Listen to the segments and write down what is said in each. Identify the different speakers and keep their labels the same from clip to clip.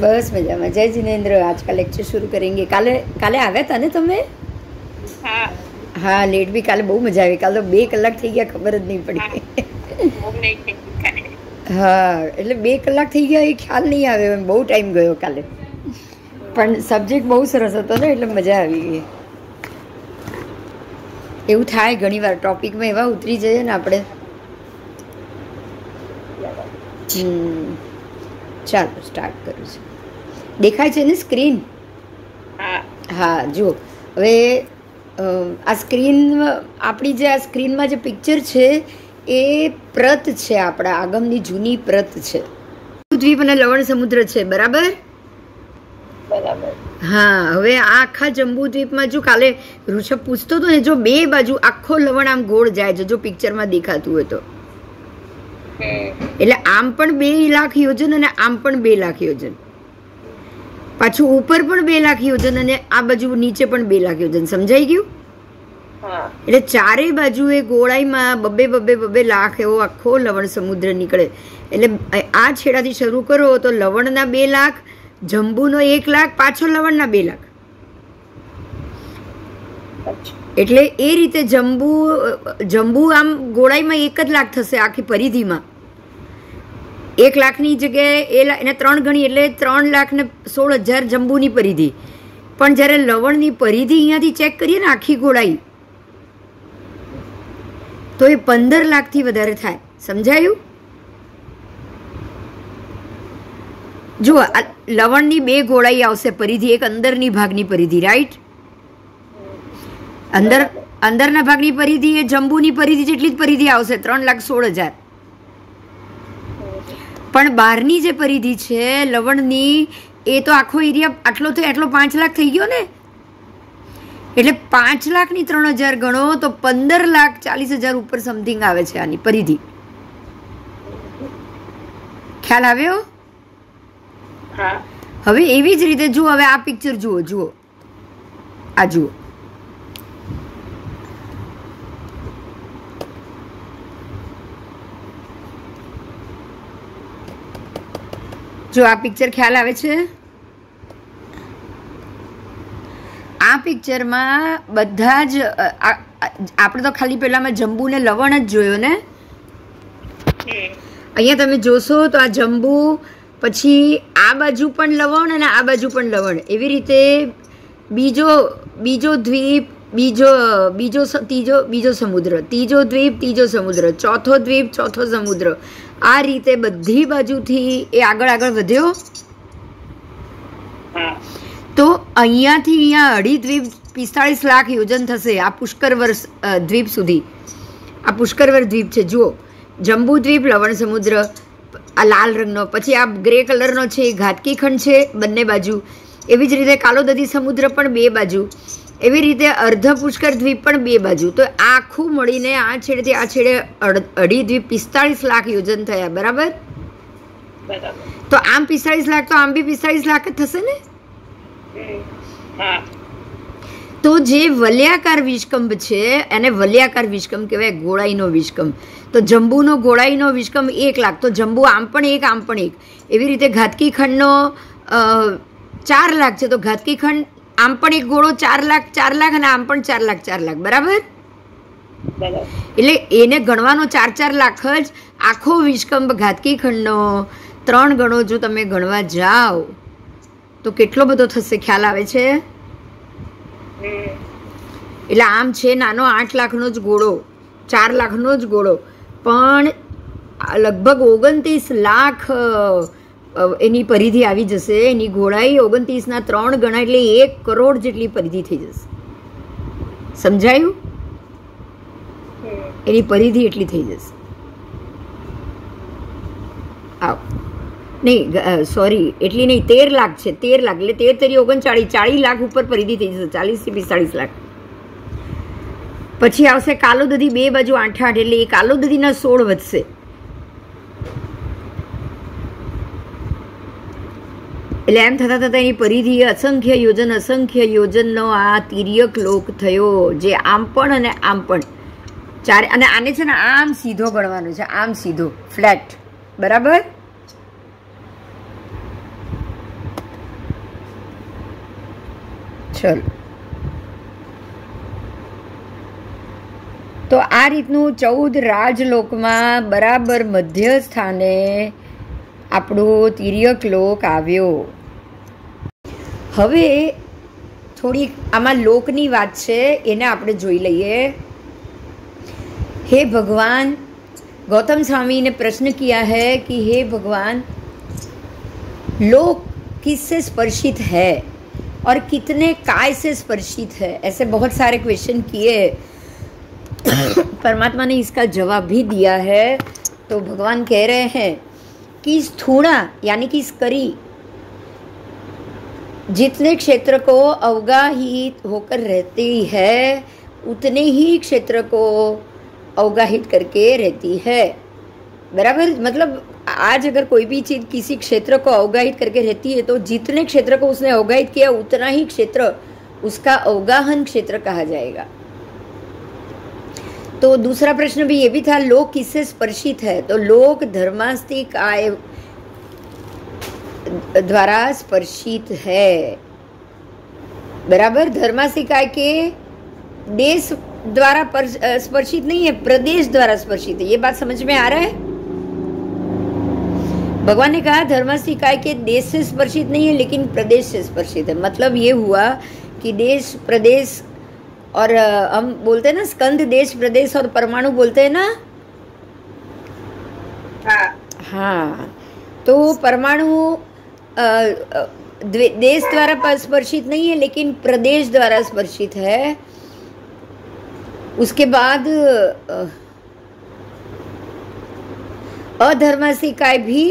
Speaker 1: बस मजा में। जय जिनेन्द्र। आज का लेक्चर शुरू करेंगे। काले काले आव्या था ने तमे?
Speaker 2: हाँ
Speaker 1: हाँ, लेट भी काले बहु मजा आई। काल तो 2 કલાક થઈ ગયા, ખબર જ નહીં પડી। હા, એટલે 2 કલાક થઈ ગયા એ ખ્યાલ નહીં આવ્યો, બહુ ટાઈમ ગયો કાલે, પણ સબ્જેક્ટ બહુ સરસ હતો ને એટલે મજા આવી ગઈ। એવું થાય ઘણીવાર ટોપિકમાં એવા ઉતરી જઈએ ને આપણે। ચાલો સ્ટાર્ટ કરું છું। દેખાય છે ને સ્ક્રીન? હા, જુઓ હવે આ સ્ક્રીન, આપણી જે આ સ્ક્રીનમાં જે પિક્ચર છે એ પ્રત છે, આપણા આગમની જૂની પ્રત છે। દ્વીપ અને લવણ સમુદ્ર છે, બરાબર? હા, હવે આ આખા જંબુદ્વીપમાં જો કાલે ઋષભ પૂછતો હતો ને, જો બે બાજુ આખો લવણ આમ ગોળ જાય છે, જો પિક્ચરમાં દેખાતું હોય તો, એટલે આમ પણ 2 લાખ યોજન અને આમ પણ 2 લાખ યોજન, પાછું ઉપર પણ 2 લાખ યોજન અને આ બાજુ નીચે પણ 2 લાખ યોજન। સમજાઈ ગયું? એટલે ચારે બાજુ એ ગોળાઈમાં 2 લાખ એવો આખો લવણ સમુદ્ર નીકળે। એટલે આ છેડાથી શરૂ કરો તો લવણના 2 લાખ, જંબુનો 1 લાખ, પાછો લવણના 2 લાખ। એટલે એ રીતે જંબુ આમ ગોળાઈમાં 1 જ લાખ થશે આખી પરિધિમાં। 1 લાખની જગ્યાએ એને 3 ગણી એટલે 3,16,000 જંબુની પરિધિ। પણ જ્યારે લવણની પરિધિ અહીંયાથી ચેક કરીએ ને આખી ગોળાઈ, તો એ 15 લાખથી વધારે થાય। સમજાયું? જુઓ, લવણની 2 ગોળાઈ આવશે પરિધિ, એક અંદરની ભાગની પરિધિ, રાઈટ? અંદરના ભાગની પરિધિ એ જંબુની પરિધિ જેટલી જ પરિધિ આવશે, 3,16,000। પણ બહારની જે પરિધિ છે લવણની, એ તો આખો એરિયા આટલો તો એટલો 5 લાખ થઈ ગયો ને, એટલે 5 લાખની 3,000 ગણો તો 15,40,000 ઉપર સમથિંગ આવે છે આની પરિધિ। ખ્યાલ આવ્યો? હવે એવી જ રીતે જુઓ, હવે આ પિક્ચર જુઓ, આ જુઓ, જો આ પિક્ચર ખ્યાલ આવે છે? આ પિક્ચરમાં બધા જ આપણે તો ખાલી પેલામાં જંબુ ને લવણ જ જોયો ને, અહીંયા તમે જોશો તો આ જંબુ, પછી આ બાજુ પણ લવણ અને આ બાજુ પણ લવણ, એવી રીતે બીજો દ્વીપ, ત્રીજો સમુદ્ર, ત્રીજો દ્વીપ, ત્રીજો સમુદ્ર, ચોથો દ્વીપ, ચોથો સમુદ્ર, આ રીતે બધી બાજુથી એ આગળ વધ્યો। તો અહીંયાથી અહીંયા અઢી દ્વીપ 45 લાખ યોજન થશે આ પુષ્કરવર દ્વીપ સુધી। આ પુષ્કરવર દ્વીપ છે, જુઓ, જંબુ દ્વીપ, લવણ સમુદ્ર, આ લાલ રંગનો, પછી આ ગ્રે કલરનો છે એ ઘાતકી ખંડ છે બંને બાજુ, એવી જ રીતે કાલોદદી સમુદ્ર પણ 2 બાજુ, એવી રીતે અર્ધ પુષ્કર દ્વીપ પણ 2 બાજુ। તો આ આખું મળીને આ છેડેથી આ છેડે અઢી દ્વીપ 45 લાખ યોજન થયા, બરાબર? તો આમ 45 લાખ તો આમ બી 45 લાખ જ થશે ને। તો જે વલયાકાર વિષકંભ છે એને વલયાકાર વિષકંભ કહેવાય, ગોળાઈનો વિષકંભ। તો જંબુનો ગોળાઈનો વિષકંભ 1 લાખ, તો જંબુ આમ પણ 1, આમ પણ 1, એવી રીતે ઘાતકી ખંડનો 4 લાખ છે, તો ઘાતકી ખંડ આમ પણ એક ગોળો 4 લાખ અને આમ પણ 4 લાખ, બરાબર? એટલે એને ગણવાનો 4 લાખ જ આખો વિષકંભ ઘાતકી ખંડનો 3 ગણો જો તમે ગણવા જાઓ તો કેટલો બધો થશે, ખ્યાલ આવે છે? એટલે આમ છે નાનો 8 લાખનો જ ગોળો, 4 લાખનો જ ગોળો, પણ લગભગ 29 લાખ એની પરિધિ આવી જશે। એની ગોળાઈ 29ના 3 ગણા, એટલે 1 કરોડ જેટલી પરિધિ થઈ જશે। સમજાયું? એની પરિધિ એટલી થઈ જશે। આવ નહીં, સોરી, એટલી નહીં, 13 લાખ છે, 13 લાખ, એટલે 13 તરી 39, 40 લાખ ઉપર પરિધિ થઈ જશે, 40થી 45 લાખ। પછી આવશે કાલોદદી 2 બાજુ 8, એટલે એ કાલોદદીના 16 વધશે। એટલે એમ થતાં એની પરિધિ અસંખ્ય યોજનનો આ તિર્યક લોક થયો, જે આમ પણ અને આમ પણ ચારે, અને આને છે ને આમ સીધો ગણવાનો છે, આમ સીધો ફ્લેટ, બરાબર? ચલો, તો આ રીતનું 14 રાજલોકમાં બરાબર મધ્ય સ્થાને આપણો તિર્યક લોક આવ્યો. હવે થોડીક આમાં લોકની વાત છે, એને આપણે જોઈ લઈએ. हे भगवान, गौतम स्वामी ने प्रश्न किया है कि हे भगवान, लोक किससे स्पर्शित है और कितने काय से स्पर्शित है. ऐसे बहुत सारे क्वेश्चन किए. परमात्मा ने इसका जवाब भी दिया है. तो भगवान कह रहे हैं कि स्थूणा यानी कि स्करी जितने क्षेत्र को अवगाहित होकर रहती है उतने ही क्षेत्र को अवगाहित करके रहती है. बराबर, मतलब आज अगर कोई भी चीज़ किसी क्षेत्र को अवगाहित करके रहती है तो जितने क्षेत्र को उसने अवगाहित किया उतना ही क्षेत्र उसका अवगाहन क्षेत्र कहा जाएगा. तो दूसरा प्रश्न भी ये भी था, लोक किससे स्पर्शित है. तो लोक धर्मास्ति काय द्वारा स्पर्शित है. बराबर, धर्मास्ति काय के देश द्वारा स्पर्शित नहीं है, प्रदेश द्वारा स्पर्शित है. ये बात समझ में आ रहा है. भगवान ने कहा धर्मास्ति काय के देश से स्पर्शित नहीं है लेकिन प्रदेश से स्पर्शित है. मतलब ये हुआ कि देश प्रदेश, और हम बोलते हैं ना स्कंद देश प्रदेश और परमाणु बोलते हैं ना. हाँ, तो परमाणु देश द्वारा स्पर्शित नहीं है लेकिन प्रदेश द्वारा स्पर्शित है. उसके बाद अधर्मास्ति काय भी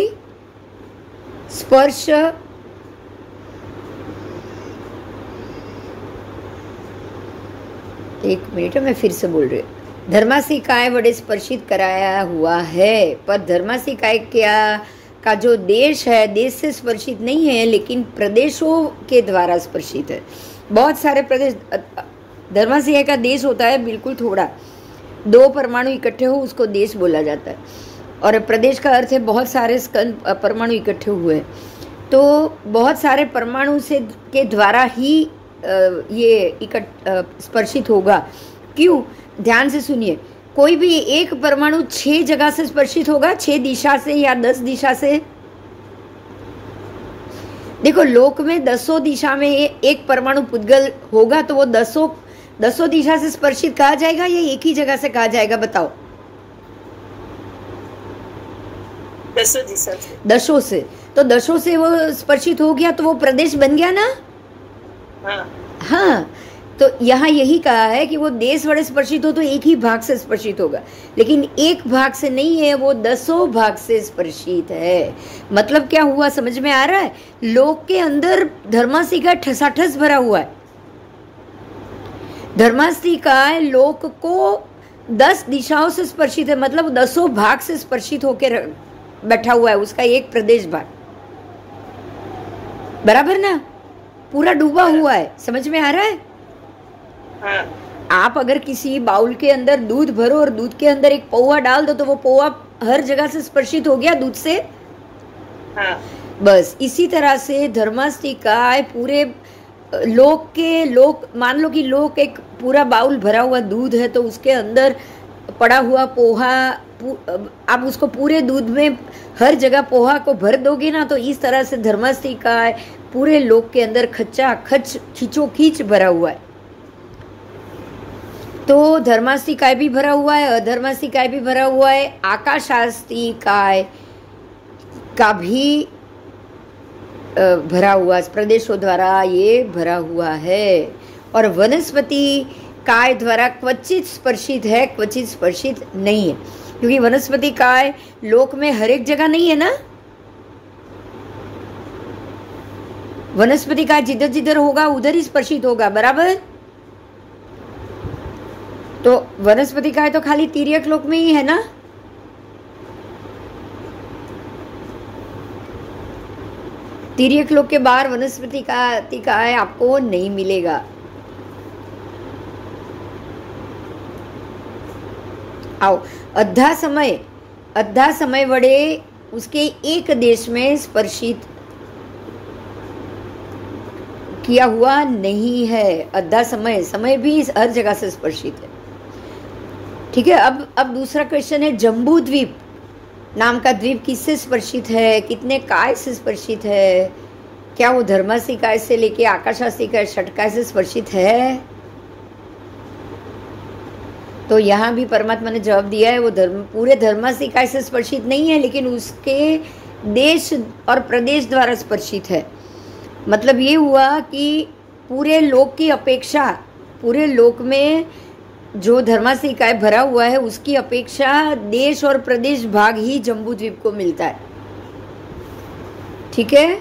Speaker 1: स्पर्श एक मिनट, मैं फिर से बोल रही हूँ. धर्मास्ति काय वडे स्पर्शित कराया हुआ है, पर धर्मास्ति काय का जो देश है देश से स्पर्शित नहीं है लेकिन प्रदेशों के द्वारा स्पर्शित है. बहुत सारे प्रदेश, धर्मास्ति काय का देश होता है बिल्कुल थोड़ा, 2 परमाणु इकट्ठे हो उसको देश बोला जाता है. और प्रदेश का अर्थ है बहुत सारे स्कंद परमाणु इकट्ठे हुए. तो बहुत सारे परमाणु से के द्वारा ही ये स्पर्शित होगा. क्यों? ध्यान से सुनिए. कोई भी एक परमाणु 6 जगह से स्पर्शित होगा, 6 दिशा से या 10 दिशा से. देखो, लोक में 10 दिशा में एक परमाणु पुद्गल होगा तो वो 10 दिशा से स्पर्शित कहा जाएगा या एक ही जगह से कहा जाएगा, बताओ.
Speaker 2: 10 दिशा से.
Speaker 1: 10 से. तो 10 से वो स्पर्शित हो गया तो वो प्रदेश बन गया ना. हाँ, तो यहाँ यही कहा है कि वो देश वड़े स्पर्शित हो तो एक ही भाग से स्पर्शित होगा, लेकिन एक भाग से नहीं है, वो 10 भाग से स्पर्शित है. मतलब क्या हुआ, समझ में आ रहा है. लोक के अंदर धर्मास्ति का ठसाठस भरा हुआ है. धर्मास्ति का लोक को 10 दिशाओं से स्पर्शित है, मतलब 10 भाग से स्पर्शित होकर बैठा हुआ है, उसका एक प्रदेश भाग. बराबर ना, पूरा डूबा हुआ है. समझ में आ रहा है. आप अगर किसी बाउल के अंदर दूध भरो और दूध के अंदर एक पौवा डाल दो तो वो पौवा हर जगह से स्पर्शित हो गया दूध से. बस इसी तरह से धर्मास्ति काय पूरे लोक, मान लो कि लोक एक पूरा बाउल भरा हुआ दूध है तो उसके अंदर पड़ा हुआ पोहा, आप उसको पूरे दूध में हर जगह पोहा को भर दोगे ना, तो इस तरह से धर्मास्ति काय पूरे लोक के अंदर खच्चा खच खींचो खींच भरा हुआ है. तो धर्मास्ति काय भी भरा हुआ है, अधर्मास्ति काय भी भरा हुआ है. आकाशास्ति काय का भी भरा हुआ प्रदेशों द्वारा ये भरा हुआ है. और वनस्पति काय द्वारा क्वचित स्पर्शित है, क्वचित स्पर्शित नहीं है, क्योंकि वनस्पति काय लोक में हर एक जगह नहीं है ना. वनस्पति काय जिधर जिधर होगा उधर ही स्पर्शित होगा. बराबर. तो वनस्पति काय तो खाली तिर्यक लोक में ही है ना. तिर्यक लोक के बाहर वनस्पति काय आपको नहीं मिलेगा. आओ, अद्धा समय वड़े उसके एक देश में स्पर्शित किया हुआ नहीं है। अद्धा समय, समय भी हर जगह से स्पर्शित है। ठीक है, अब दूसरा क्वेश्चन है, जम्बू द्वीप नाम का द्वीप किससे स्पर्शित है, कितने काय से स्पर्शित है? क्या वो धर्मासी काय से लेके आकाशासी काय, षटकाय से स्पर्शित है? तो यहाँ भी परमात्मा ने जवाब दिया है, वो पूरे धर्मासी काय से स्पर्शित नहीं है, लेकिन उसके देश और प्रदेश द्वारा स्पर्शित है। मतलब ये हुआ कि पूरे लोक की अपेक्षा, पूरे लोक में जो धर्मासी काय भरा हुआ है उसकी अपेक्षा देश और प्रदेश भाग ही जम्बू द्वीप को मिलता है। ठीक है,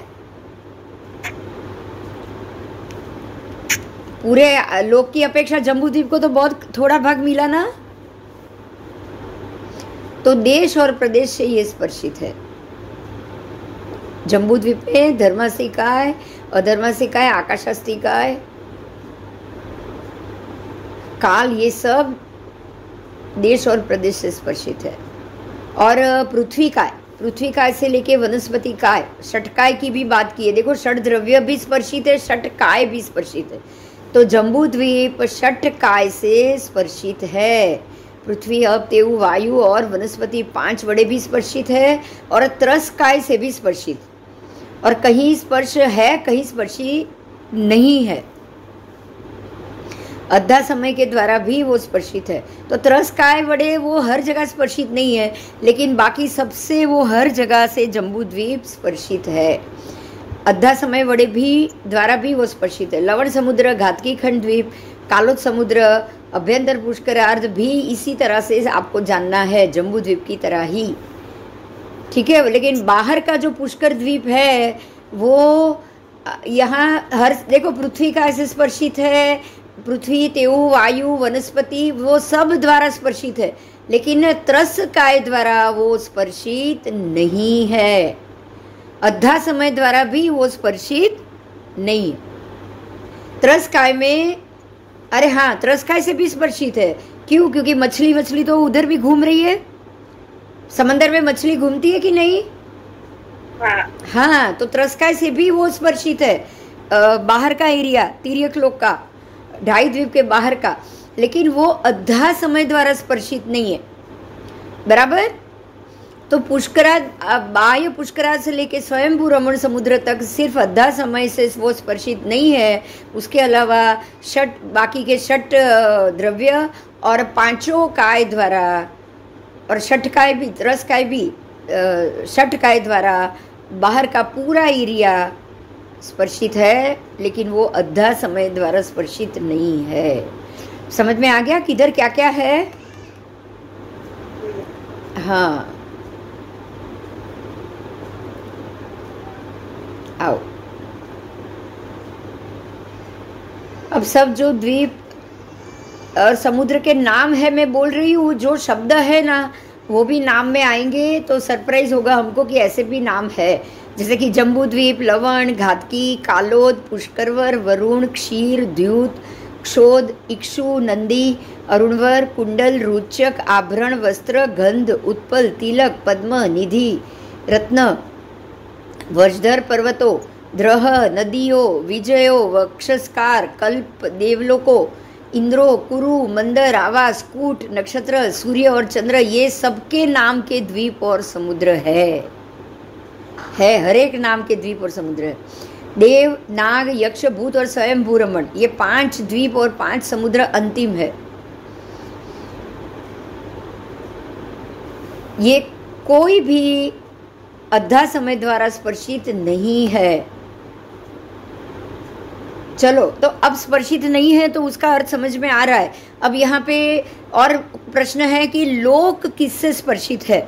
Speaker 1: पूरे लोक की अपेक्षा जम्बू द्वीप को तो बहुत थोड़ा भाग मिला ना, तो देश और प्रदेश से ये स्पर्शित है। जम्बू द्वीप में धर्मासी काय, अधर्मासी काय, आकाशास्ती काय, काल, ये सब देश और प्रदेश से स्पर्शित है। और पृथ्वी काय, पृथ्वी काय से लेके वनस्पति काय, षटकाय की भी बात की है। देखो, षट द्रव्य भी स्पर्शित है, षटकाय भी स्पर्शित है। तो जम्बू द्वीप षटकाय से स्पर्शित है। पृथ्वी, अप, तेऊ, वायु और वनस्पति 5 वड़े भी स्पर्शित है, और त्रस्काय से भी स्पर्शित। और कहीं स्पर्श है, कहीं स्पर्शी नहीं है। अद्धा समय के द्वारा भी वो स्पर्शित है। तो त्रस्काय वड़े वो हर जगह स्पर्शित नहीं है, लेकिन बाकी सबसे वो हर जगह से जम्बू द्वीप स्पर्शित है। अद्धा समय वड़े भी द्वारा भी वो स्पर्शित है। लवण समुद्र, घातकी खंड द्वीप, कालोद समुद्र, अभ्यंतर पुष्करार्ध भी इसी तरह से आपको जानना है, जम्बू द्वीप की तरह ही। ठीक है, लेकिन बाहर का जो पुष्कर द्वीप है वो यहाँ हर, देखो, पृथ्वी का ऐसे स्पर्शित है, पृथ्वी, तेऊ, वायु, वनस्पति वो सब द्वारा स्पर्शित है, लेकिन त्रस काय द्वारा वो स्पर्शित नहीं है। अद्धा समय द्वारा भी वो स्पर्शित नहीं है। त्रस काय में, अरे हाँ, त्रस काय से भी स्पर्शित है। क्यों? क्योंकि मछली तो उधर भी घूम रही है, समंदर में मछली घूमती है कि नहीं? हाँ, तो त्रस्काय से भी वो स्पर्शित है। बाहर का एरिया, तिर्यक लोक का, 2.5 द्वीप के बाहर का, लेकिन वो अद्धा समय द्वारा स्पर्शित नहीं है। बराबर? तो पुष्कराज, बाह्य पुष्कराज से लेके स्वयंभू रमण समुद्र तक सिर्फ अद्धा समय से वो स्पर्शित नहीं है। उसके अलावा बाकी के षट द्रव्य और 5 काय द्वारा, और षटकाय भी, त्रस्काय भी, षटकाय द्वारा बाहर का पूरा एरिया स्पर्शित है, लेकिन वो अद्धा समय द्वारा स्पर्शित नहीं है। समझ में आ गया किधर क्या क्या है? हाँ, आओ। अब सब जो द्वीप और समुद्र के नाम है, मैं बोल रही हूँ, जो शब्द है ना वो भी नाम में आएंगे तो सरप्राइज होगा हमको कि ऐसे भी नाम है। जैसे कि जम्बू द्वीप, लवण, घातकी, कालोद, पुष्करवर, वरुण, क्षीर, द्यूत, क्षोद, इक्षु, नंदी, अरुणवर, कुंडल, रुचक, आभरण, वस्त्र, गंध, उत्पल, तिलक, पद्म, निधि, रत्न, वज्रधर पर्वतो, द्रह, नदियों, विजयो, वक्षस्कार, कल्प, देवलोको, इंद्रो, कुरु, मंदर, आवास, कूट, नक्षत्र, सूर्य और चंद्र, ये सबके नाम के द्वीप और समुद्र है। हर एक नाम के द्वीप और समुद्र है। देव, नाग, यक्ष, भूत और स्वयंभू रमण, ये 5 द्वीप और 5 समुद्र अंतिम है। ये कोई भी अद्धा समय द्वारा स्पर्शित नहीं है। चलो, तो अब स्पर्शित नहीं है तो उसका अर्थ समझ में आ रहा है। अब यहाँ पे और प्रश्न है कि लोक किससे स्पर्शित है?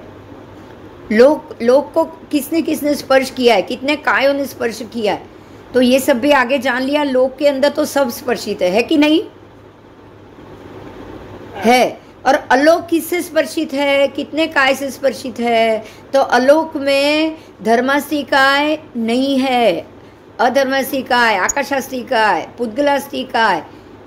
Speaker 1: लोक को किसने किसने स्पर्श किया है, कितने कायों ने स्पर्श किया है? तो ये सब भी आगे जान लिया। लोक के अंदर तो सब स्पर्शित है कि नहीं? है। और अलोक किससे स्पर्शित है, कितने काय से स्पर्शित है? तो अलोक में धर्मास्ती काय नहीं है, अधर्मास्ती काय, आकाशास्ती काय, पुद्गलास्ती काय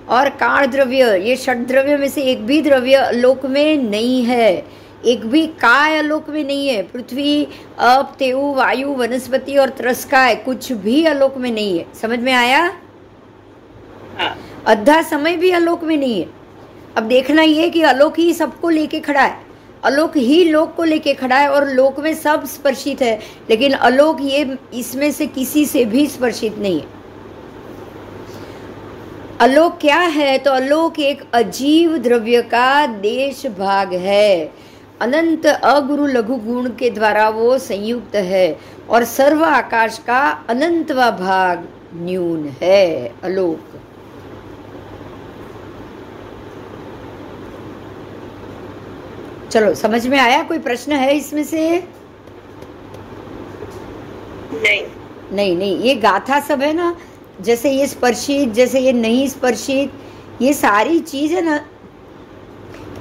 Speaker 1: और काल द्रव्य, ये 6 द्रव्य में से एक भी द्रव्य अलोक में नहीं है, एक भी काय अलोक में नहीं है। पृथ्वी, अप, तेऊ, वायु, वनस्पति और त्रस्काय कुछ भी अलोक में नहीं है। समझ में आया?
Speaker 2: हाँ,
Speaker 1: आधा समय भी आलोक में नहीं है। अब देखना ये कि आलोक ही सबको लेके खड़ा है, आलोक ही लोक को लेके खड़ा है, और लोक में सब स्पर्शित है, लेकिन आलोक ये इसमें से किसी से भी स्पर्शित नहीं है। आलोक क्या है? तो आलोक एक अजीव द्रव्य का देश भाग है, अनंत अगुरु लघु गुण के द्वारा वो संयुक्त है, और सर्व आकाश का अनंतवा भाग न्यून है आलोक। चलो, समझ में आया? कोई प्रश्न है इसमें से?
Speaker 2: नहीं,
Speaker 1: ये गाथा सब है ना, जैसे ये स्पर्शित, जैसे ये नहीं स्पर्शित, ये सारी चीज है ना,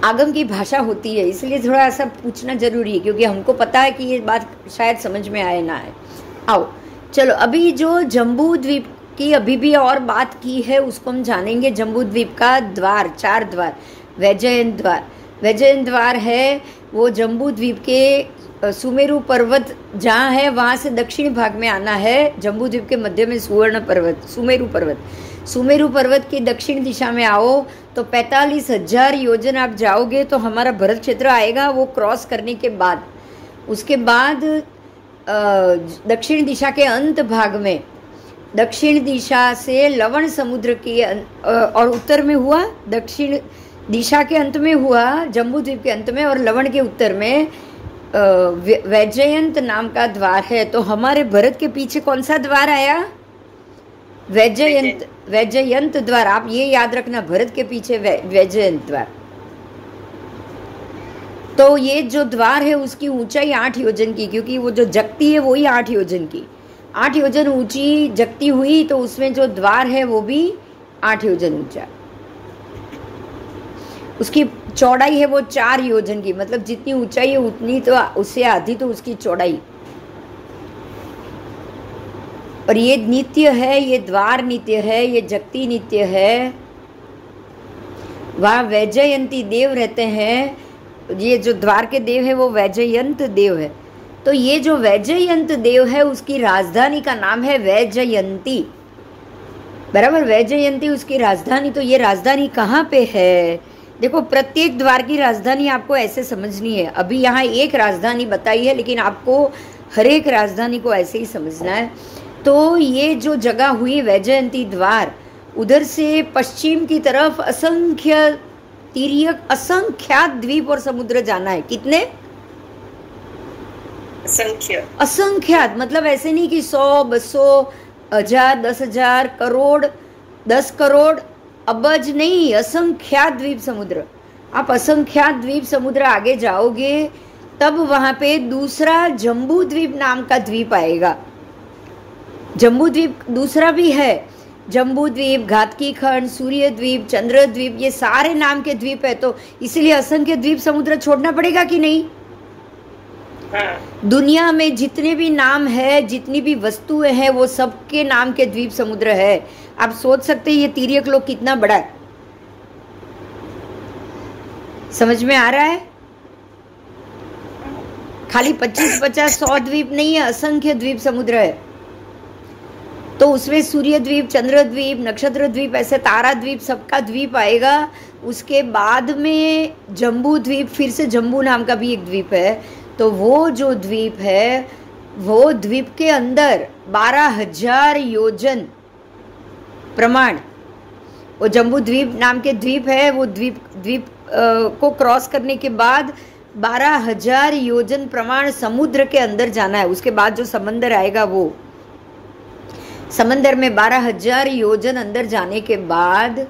Speaker 1: आगम की भाषा होती है, इसलिए थोड़ा सा पूछना जरूरी है, क्योंकि हमको पता है कि ये बात शायद समझ में आए ना आए। आओ चलो, अभी जो जम्बू द्वीप की अभी भी और बात की है उसको हम जानेंगे। जम्बू द्वीप का द्वार, 4 द्वार, वैजयंत द्वार। वैजयंत द्वार है वो जम्बू द्वीप के सुमेरु पर्वत जहाँ है वहाँ से दक्षिण भाग में आना है। जम्बू द्वीप के मध्य में सुवर्ण पर्वत, सुमेरु पर्वत की दक्षिण दिशा में आओ तो 45,000 योजन आप जाओगे तो हमारा भरत क्षेत्र आएगा। वो क्रॉस करने के बाद, उसके बाद दक्षिण दिशा के अंत भाग में, दक्षिण दिशा से लवण समुद्र की और उत्तर में हुआ, दक्षिण दिशा के अंत में हुआ जम्बू द्वीप के अंत में, और लवण के उत्तर में वैजयंत नाम का द्वार है। तो हमारे भरत के पीछे कौन सा द्वार आया? वैजयंत द्वार। आप ये याद रखना, भरत के पीछे वैजयंत द्वार। तो ये जो द्वार है उसकी ऊंचाई 8 योजन की, क्योंकि वो जो जगती है वही 8 योजन की, 8 योजन ऊंची जगती हुई, तो उसमें जो द्वार है वो भी 8 योजन ऊंचा। उसकी चौड़ाई है वो 4 योजन की, मतलब जितनी ऊंचाई है उतनी, तो उससे आधी तो उसकी चौड़ाई। और ये नित्य है, ये द्वार नित्य है, ये जगती नित्य है। वहाँ वैजयंती देव रहते हैं। ये जो द्वार के देव है वो वैजयंत देव है। तो ये जो वैजयंत देव है उसकी राजधानी का नाम है वैजयंती, बराबर। वैजयंती उसकी राजधानी। तो ये राजधानी कहाँ पे है? देखो, प्रत्येक द्वार की राजधानी आपको ऐसे समझनी है। अभी यहाँ एक राजधानी बताई है, लेकिन आपको हर एक राजधानी को ऐसे ही समझना है। तो ये जो जगह हुई वैजयंती द्वार, उधर से पश्चिम की तरफ असंख्य तिर्यक, असंख्यात द्वीप और समुद्र जाना है। कितने? असंख्यात, मतलब ऐसे नहीं कि 100, 200, 1000, 10,000, करोड़, 10 करोड़, अबज नहीं, असंख्यात द्वीप समुद्र। आप असंख्यात द्वीप समुद्र आगे जाओगे तब वहां पे दूसरा जम्बू द्वीप नाम का द्वीप आएगा। जम्बू द्वीप दूसरा भी है, जम्बू द्वीप, घातकी खंड, सूर्य द्वीप, चंद्र द्वीप, ये सारे नाम के द्वीप है। तो इसलिए असंख्य द्वीप समुद्र छोड़ना पड़ेगा कि नहीं? दुनिया में जितने भी नाम है, जितनी भी वस्तुएं हैं, वो सबके नाम के द्वीप समुद्र है। आप सोच सकते हैं ये तिर्यक लोक कितना बड़ा है। समझ में आ रहा है? खाली 25, 50, 100 द्वीप नहीं है, असंख्य द्वीप समुद्र है। तो उसमें सूर्य द्वीप, चंद्र द्वीप, नक्षत्र द्वीप, ऐसे तारा द्वीप, सबका द्वीप आएगा। उसके बाद में जम्बू द्वीप, फिर से जम्बू नाम का भी एक द्वीप है। तो वो जो द्वीप है, वो द्वीप के अंदर 12,000 योजन प्रमाण, वो जम्बू द्वीप नाम के द्वीप है। वो द्वीप को क्रॉस करने के बाद 12,000 योजन प्रमाण समुद्र के अंदर जाना है। उसके बाद जो समंदर आएगा, वो समंदर में 12,000 योजन अंदर जाने के बाद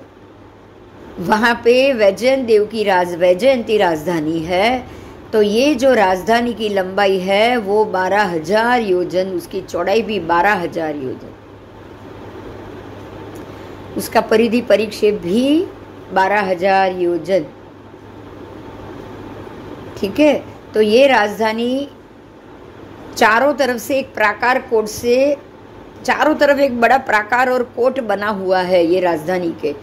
Speaker 1: वहाँ पे वैजयंत देव की वैजयंती राजधानी है। तो ये जो राजधानी की लंबाई है वो 12,000 योजन, उसकी चौड़ाई भी 12,000 योजन, उसका परिधि परिक्षेप भी 12,000 योजन। ठीक है। तो ये राजधानी चारों तरफ से एक प्राकार कोट से, चारों तरफ एक बड़ा प्राकार और कोट बना हुआ है ये राजधानी के।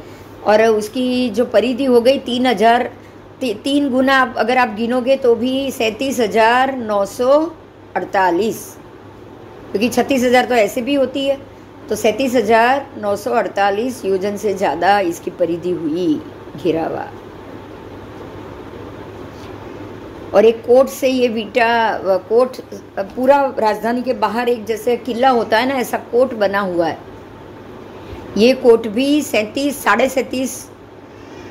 Speaker 1: और उसकी जो परिधि हो गई 3 गुना, अगर आप गिनोगे तो भी 37,948, क्योंकि 36,000 तो ऐसे भी होती है। तो 37,948 योजन से ज़्यादा इसकी परिधि हुई, घिरावा। और एक कोट से ये बीटा कोट पूरा राजधानी के बाहर एक जैसे किला होता है ना, ऐसा कोट बना हुआ है। ये कोट भी 37.5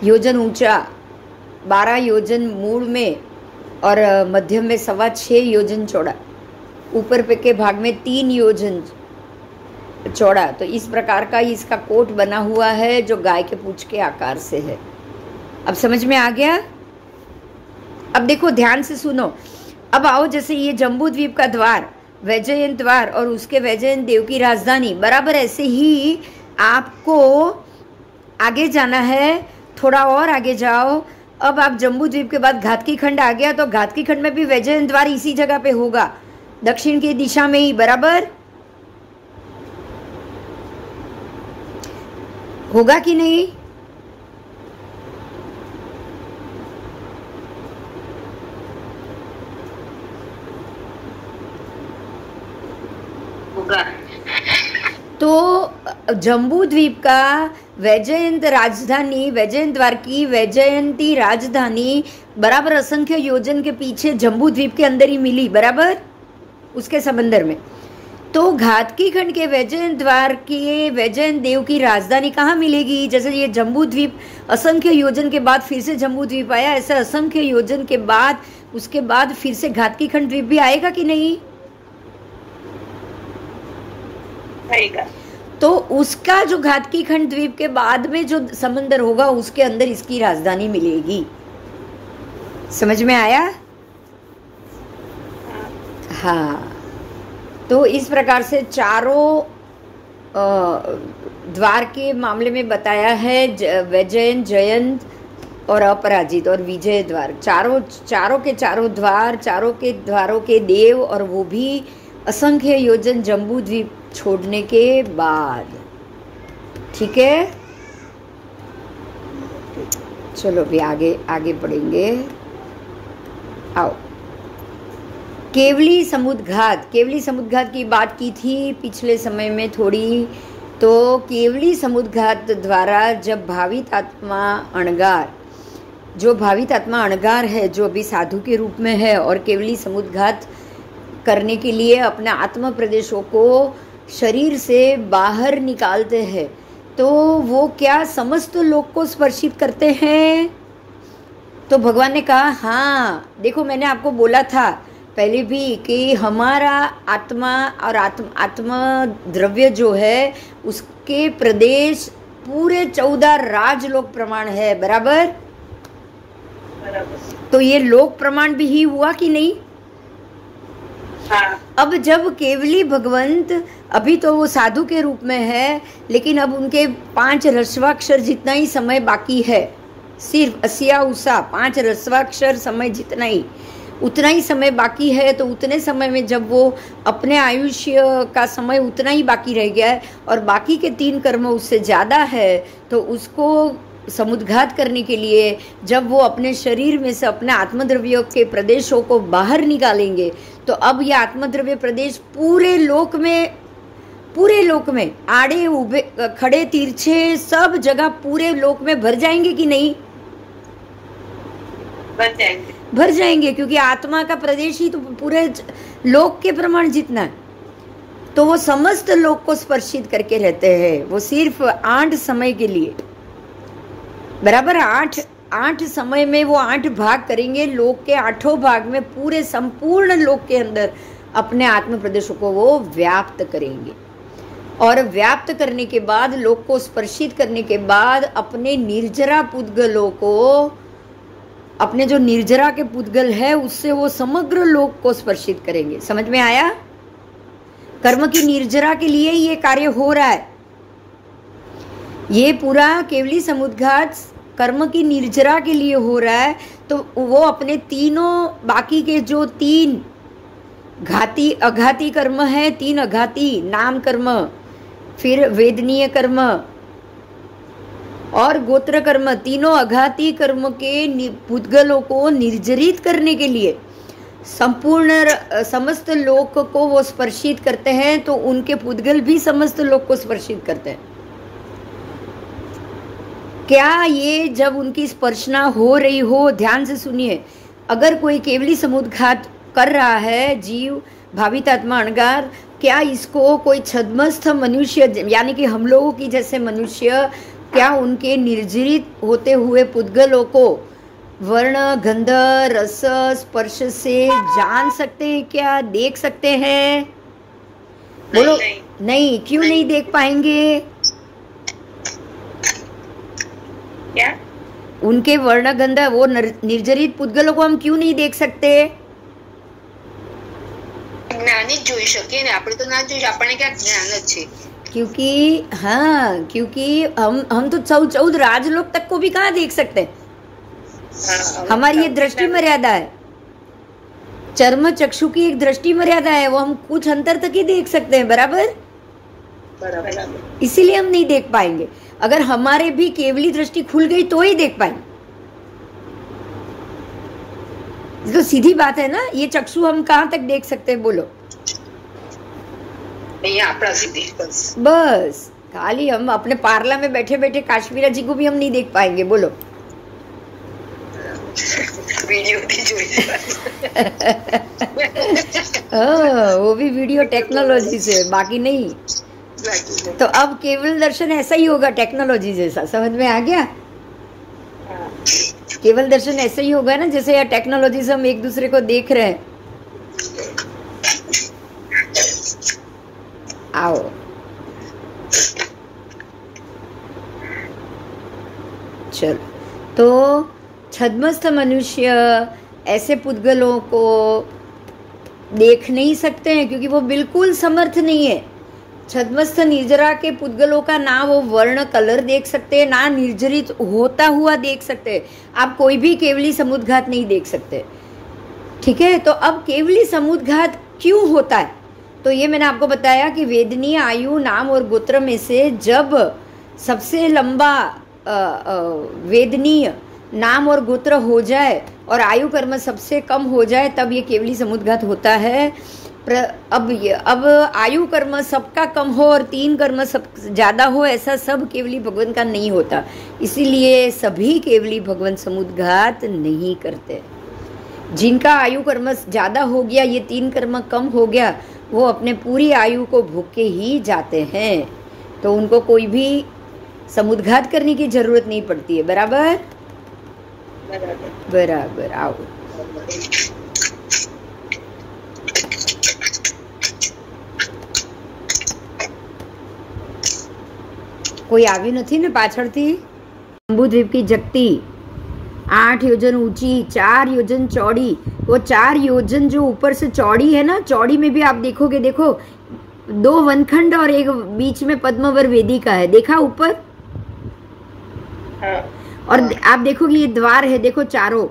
Speaker 1: योजन ऊंचा, 12 योजन मूल में और मध्य में 6.25 योजन चौड़ा, ऊपर पे के भाग में 3 योजन चौड़ा। तो इस प्रकार का इसका कोट बना हुआ है जो गाय के पूंछ के आकार से है। अब समझ में आ गया? अब देखो ध्यान से सुनो। अब आओ, जैसे ये जम्बू द्वीप का द्वार, वैजयंत द्वार और उसके वैजयंत देव की राजधानी, बराबर ऐसे ही आपको आगे जाना है। थोड़ा और आगे जाओ। अब आप जम्बू द्वीप के बाद घातकी खंड आ गया, तो घातकी खंड में भी वैजयंत द्वार इसी जगह पे होगा, दक्षिण की दिशा में ही, बराबर होगा कि नहीं?
Speaker 2: होगा।
Speaker 1: तो जम्बू द्वीप का वैजयंत राजधानी, वैजयंत द्वार की वैजयंती राजधानी बराबर असंख्य योजन के पीछे जम्बू द्वीप के अंदर ही मिली, बराबर उसके समंदर में। तो घातकी खंड के वैजयंत द्वार के वैजयंत देव की राजधानी कहाँ मिलेगी? जैसे ये जम्बू द्वीप असंख्य योजन के बाद फिर से जम्बू द्वीप आया, ऐसे असंख्य योजन के बाद उसके बाद फिर से घातकी खंड द्वीप भी आएगा कि नहीं?
Speaker 2: आएगा।
Speaker 1: तो उसका जो घातकी खंड द्वीप के बाद में जो समंदर होगा उसके अंदर इसकी राजधानी मिलेगी। समझ में आया? हाँ। तो इस प्रकार से चारों द्वार के मामले में बताया है, वैजयंत, जयंत और अपराजित और विजय द्वार। चारों के चारों द्वार, चारों के द्वारों के देव, और वो भी असंख्य योजन जम्बू द्वीप छोड़ने के बाद। ठीक है, चलो भी आगे आगे बढ़ेंगे। आओ, केवली समुद्घात की बात की थी पिछले समय में थोड़ी। तो केवली समुद्घात द्वारा जब भावित आत्मा अणगार, जो भावित आत्मा अणगार है, जो अभी साधु के रूप में है और केवली समुद्घात करने के लिए अपने आत्म प्रदेशों को शरीर से बाहर निकालते हैं, तो वो क्या समस्त लोक को स्पर्शित करते हैं? तो भगवान ने कहा, हाँ देखो मैंने आपको बोला था पहले भी कि हमारा आत्मा और आत्मा द्रव्य जो है उसके प्रदेश पूरे 14 राजलोक प्रमाण है, बराबर? तो ये लोक प्रमाण भी ही हुआ कि नहीं?
Speaker 2: हाँ।
Speaker 1: अब जब केवली भगवंत, अभी तो वो साधु के रूप में है, लेकिन अब उनके 5 ह्रस्वाक्षर जितना ही समय बाकी है, सिर्फ असिया उषा 5 ह्रस्वाक्षर समय जितना ही, उतना ही समय बाकी है। तो उतने समय में जब वो अपने आयुष्य का समय उतना ही बाकी रह गया है और बाकी के 3 कर्म उससे ज़्यादा है, तो उसको समुद्घात करने के लिए जब वो अपने शरीर में से अपने आत्मद्रव्य के प्रदेशों को बाहर निकालेंगे, तो अब ये आत्मद्रव्य प्रदेश पूरे लोक में आड़े उभे खड़े तिरछे सब जगह पूरे लोक में भर जाएंगे कि नहीं? भर जाएंगे, क्योंकि आत्मा का प्रदेश ही तो पूरे लोक के प्रमाण जितना है। तो वो समस्त लोक को स्पर्शित करके रहते हैं, वो सिर्फ 8 समय के लिए, बराबर 8 समय में वो 8 भाग करेंगे। लोक के 8 भाग में पूरे संपूर्ण लोक के अंदर अपने आत्म प्रदेशों को वो व्याप्त करेंगे, और व्याप्त करने के बाद लोक को स्पर्शित करने के बाद अपने निर्जरा पुद्गलों को, अपने जो निर्जरा के पुद्गल है उससे वो समग्र लोक को स्पर्शित करेंगे। समझ में आया? कर्म की निर्जरा के लिए ये कार्य हो रहा है। ये पूरा केवली समुद्घात कर्म की निर्जरा के लिए हो रहा है। तो वो अपने तीनों बाकी के जो 3 घाती अघाती कर्म है, 3 अघाती नाम कर्म, फिर वेदनीय कर्म और गोत्र कर्म, तीनों अघाती कर्म के पुद्गलों को निर्जरित करने के लिए संपूर्ण समस्त लोक को वो स्पर्शित करते हैं, तो उनके पुद्गल भी समस्त लोक को स्पर्शित करते हैं। क्या ये जब उनकी स्पर्शना हो रही हो, ध्यान से सुनिए, अगर कोई केवली समुद्घात कर रहा है जीव भावितात्मा अणगार, क्या इसको कोई छद्मस्थ मनुष्य यानी कि हम लोगों की जैसे मनुष्य, क्या उनके निर्जरित होते हुए पुद्गलों को वर्ण गंध रस स्पर्श से जान सकते हैं, क्या देख सकते हैं? बोलो नहीं, क्यों नहीं देख पाएंगे?
Speaker 2: क्या
Speaker 1: उनके वर्ण गंध वो निर्जरित पुद्गलों को हम क्यों नहीं देख सकते?
Speaker 3: જ્ઞાની જ જોઈ શકીએ ને, આપણે તો ના જોઈ, આપણને ક્યાં જ્ઞાન જ છે?
Speaker 1: क्योंकि हाँ, क्योंकि हम तो 14 राजलोक तक को भी कहाँ देख सकते हैं? हमारी ये दृष्टि मर्यादा है, चर्म चक्षु की एक दृष्टि मर्यादा है, वो हम कुछ अंतर तक ही देख सकते हैं, बराबर? इसीलिए हम नहीं देख पाएंगे। अगर हमारे भी केवली दृष्टि खुल गई तो ही देख पाएंगे। तो सीधी बात है ना, ये चक्षु हम कहाँ तक देख सकते हैं? बोलो। बस खाली हम अपने पार्ला में बैठे बैठे काश्मीरा जी को भी हम नहीं देख पाएंगे। बोलो।
Speaker 3: वीडियो भी
Speaker 1: वो भी वीडियो टेक्नोलॉजी से, बाकी नहीं। तो अब केवल दर्शन ऐसा ही होगा, टेक्नोलॉजी जैसा। समझ में आ गया? केवल दर्शन ऐसा ही होगा ना, जैसे यार टेक्नोलॉजी से हम एक दूसरे को देख रहे हैं। आओ, चलो। तो छद्मस्थ मनुष्य ऐसे पुद्गलों को देख नहीं सकते हैं, क्योंकि वो बिल्कुल समर्थ नहीं है। छद्मस्थ निर्जरा के पुद्गलों का ना वो वर्ण कलर देख सकते, ना निर्जरित होता हुआ देख सकते। आप कोई भी केवली समुद्घात नहीं देख सकते, ठीक है? तो अब केवली समुद्घात क्यों होता है? तो ये मैंने आपको बताया कि वेदनीय आयु नाम और गोत्र में से जब सबसे लंबा वेदनीय नाम और गोत्र हो जाए और आयु कर्म सबसे कम हो जाए, तब ये केवली समुद्घात होता है। अब आयु कर्म सबका कम हो और 3 कर्म सब ज़्यादा हो, ऐसा सब केवली भगवान का नहीं होता। इसीलिए सभी केवली भगवान समुद्घात नहीं करते। जिनका आयु कर्म ज़्यादा हो गया, ये 3 कर्म कम हो गया, वो अपने पूरी आयु को भोग के ही जाते हैं, तो उनको कोई भी समुद्घात करने की जरूरत नहीं पड़ती है। बराबर बराबर। आओ, कोई આવી નથી ને પાછળથી? જંબુદ્વીપ की जगती 8 योजन ऊंची, 4 योजन चौड़ी। वो 4 योजन जो ऊपर से चौड़ी है ना, चौड़ी में भी आप देखोगे, देखो 2 वनखंड और एक बीच में पद्मवर वेदिका है, देखा ऊपर? और आप देखोगे ये द्वार है, देखो चारों,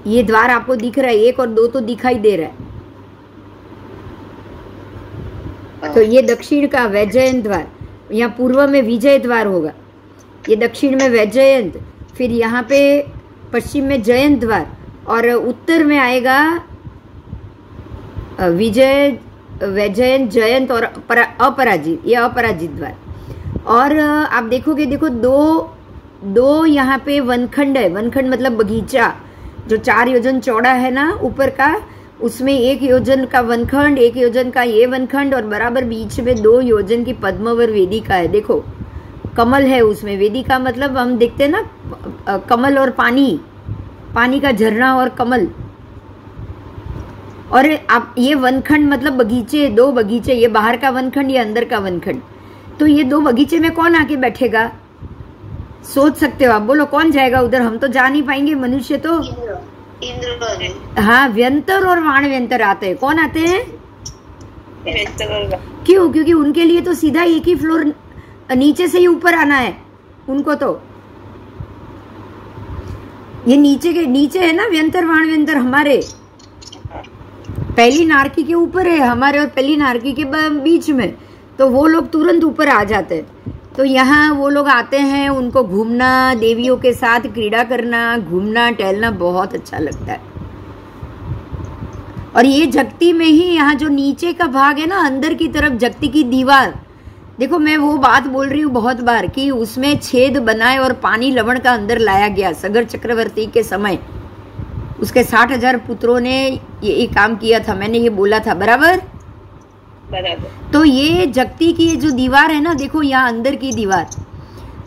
Speaker 1: ये द्वार आपको दिख रहा है, 1 और 2 तो दिखाई दे रहा है। तो ये दक्षिण का वैजयंत द्वार, यहाँ पूर्व में विजय द्वार होगा, ये दक्षिण में वैजयंत, फिर यहाँ पे पश्चिम में जयंत द्वार, और उत्तर में आएगा विजय वैजयंत जयंत और अपराजित, ये अपराजित द्वार। और आप देखोगे, देखो दो यहाँ पे वनखंड है, वनखंड मतलब बगीचा, जो 4 योजन चौड़ा है ना ऊपर का, उसमें 1 योजन का वनखंड, 1 योजन का ये वनखंड, और बराबर बीच में 2 योजन की पद्मवर वेदिका है। देखो कमल है उसमें, वेदिका मतलब हम देखते हैं ना कमल और पानी का झरना और कमल। और आप ये वनखंड मतलब बगीचे, 2 बगीचे, ये बाहर का वनखंड, ये अंदर का वनखंड। तो ये 2 बगीचे में कौन आके बैठेगा? सोच सकते हो आप, बोलो कौन जाएगा उधर? हम तो जा नहीं पाएंगे, मनुष्य तो।
Speaker 3: इंद्र।
Speaker 1: हाँ, व्यंतर और वाण व्यंतर आते हैं। कौन आते हैं? क्यों? क्योंकि उनके लिए तो सीधा एक ही फ्लोर नीचे से ही ऊपर आना है उनको। तो ये नीचे है ना व्यंतर वाण व्यंतर, हमारे पहली नारकी के ऊपर है, हमारे और पहली नारकी के बीच में, तो वो लोग तुरंत ऊपर आ जाते हैं। तो यहाँ वो लोग आते हैं, उनको घूमना, देवियों के साथ क्रीड़ा करना, घूमना टहलना बहुत अच्छा लगता है। और ये जगती में ही यहाँ जो नीचे का भाग है ना, अंदर की तरफ जगती की दीवार, देखो मैं वो बात बोल रही हूँ बहुत बार कि उसमें छेद बनाए और पानी लवण का अंदर लाया गया। सगर चक्रवर्ती के समय उसके 60,000 पुत्रों ने ये काम किया था, मैंने ये बोला था, बराबर। तो ये जगती की जो दीवार है ना, देखो यहाँ अंदर की दीवार,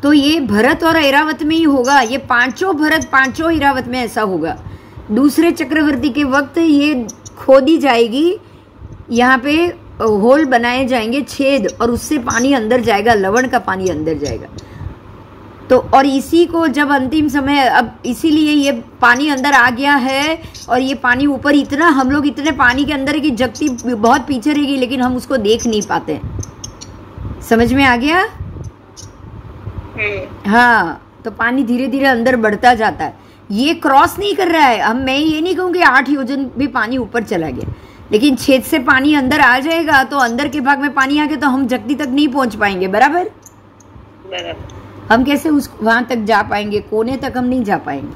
Speaker 1: तो ये भरत और ऐरावत में ही होगा। ये पांचों भरत पांचों ऐरावत में ऐसा होगा। दूसरे चक्रवर्ती के वक्त ये खोदी जाएगी, यहाँ पे होल बनाए जाएंगे, छेद, और उससे पानी अंदर जाएगा, लवण का पानी अंदर जाएगा। तो और इसी को जब अंतिम समय, अब इसीलिए ये पानी अंदर आ गया है और ये पानी ऊपर इतना, हम लोग इतने पानी के अंदर है कि जगती बहुत पीछे रहेगी लेकिन हम उसको देख नहीं पाते। समझ में आ गया? हाँ, तो पानी धीरे धीरे अंदर बढ़ता जाता है, ये क्रॉस नहीं कर रहा है। हम मैं ये नहीं कहूँगी 8 योजन भी पानी ऊपर चला गया, लेकिन छेद से पानी अंदर आ जाएगा तो अंदर के भाग में पानी आ गया तो हम जगती तक नहीं पहुंच पाएंगे, बराबर। हम कैसे उस वहां तक जा पाएंगे, कोने तक हम नहीं जा पाएंगे,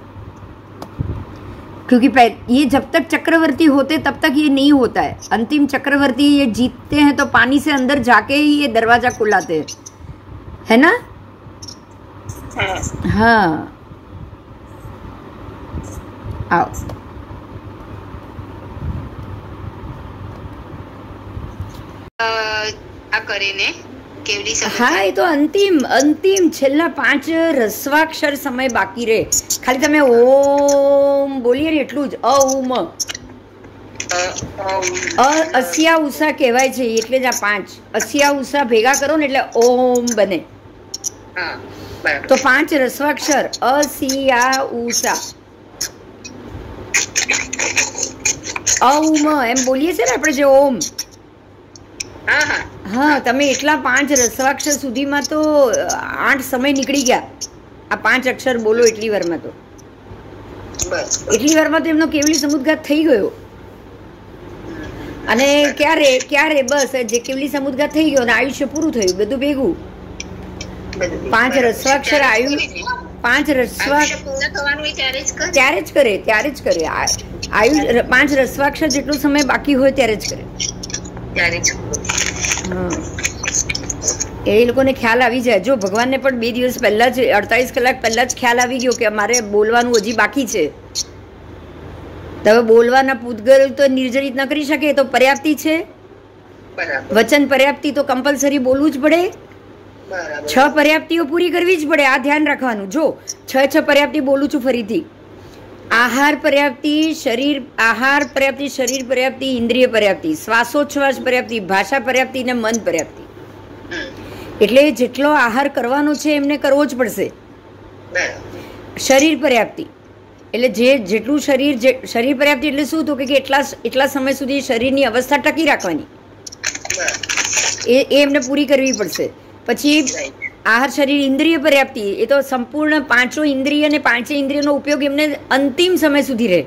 Speaker 1: क्योंकि ये जब तक चक्रवर्ती होते तब तक ये नहीं होता है। अंतिम चक्रवर्ती ये जीतते हैं तो पानी से अंदर जाके ही ये दरवाजा खुलाते हैं, है ना? हाँ, आओ।
Speaker 3: આ કરીને કેવડી સમજ
Speaker 1: હા, એ તો અંતિમ છેલ્લા 5 રસ્વાક્ષર સમય બાકી રહે, ખાલી તમે ઓમ બોલીએ ને એટલું જ, અસ્યા ઉષા કહેવાય છે, એટલે જ આ 5 અસ્યા ઉષા ભેગા કરો ને એટલે ઓમ બને। તો 5 રસ્વાક્ષર અસિયા ઉષા અમ એમ બોલીએ છે ને આપણે જે ઓમ। હા, તમે એટલા 5 રસ્વાક્ષર સુધીમાં તો 8 સમય નીકળી ગયા। આ 5 અક્ષર બોલો એટલી વારમાં તો એમનો કેવલી સમુદ્રઘાત થઈ ગયો। અને ક્યારે બસ જે કેવલી સમુદ્રઘાત થઈ ગયો ને આયુષ્ય પૂરું થયું, બધું ભેગું। 5 રસ્વાક્ષર આયુ 5 રસ્વાક્ષર ત્યારે જ કરે આયુ 5 રસ્વાક્ષર જેટલો સમય બાકી હોય ત્યારે જ કરે। એ લોકોને ખ્યાલ આવી જાય। જો ભગવાનને પણ 2 દિવસ પહેલા જ 48 કલાક પહેલા જ ખ્યાલ આવી ગયો કે અમારે બોલવાનું હજી બાકી છે, તો બોલવાના પૂતગલ તો નિર્જરિત ન કરી શકે, તો પર્યાપ્તિ છે, વચન પર્યાપ્તિ તો કમ્પલસરી બોલવું જ પડે। 6 પર્યાપ્તિઓ પૂરી કરવી જ પડે, આ ધ્યાન રાખવાનું। જો 6 પર્યાપ્તિ બોલું છું ફરીથી, આહાર પર્યાપ્તિ, શરીર પર્યાપ્તિ, ઇન્દ્રિય પર્યાપ્તિ, શ્વાસોચ્છ્વાસ પર્યાપ્તિ, ભાષા પર્યાપ્તિ ને મન પર્યાપ્તિ। એટલે જેટલો આહાર કરવાનો છે એમને કરવો જ પડશે। શરીર પર્યાપ્તિ એટલે જેટલું શરીર પર્યાપ્તિ એટલે શું, તો કે એટલા સમય સુધી શરીરની અવસ્થા ટકી રાખવાની, એ એમને પૂરી કરવી પડશે। પછી આહાર શરીર ઇન્દ્રિય પર્યાપ્તિ, એ તો સંપૂર્ણ 5 ઇન્દ્રિય અને 5 ઇન્દ્રિયનો ઉપયોગ એમને અંતિમ સમય સુધી રહે,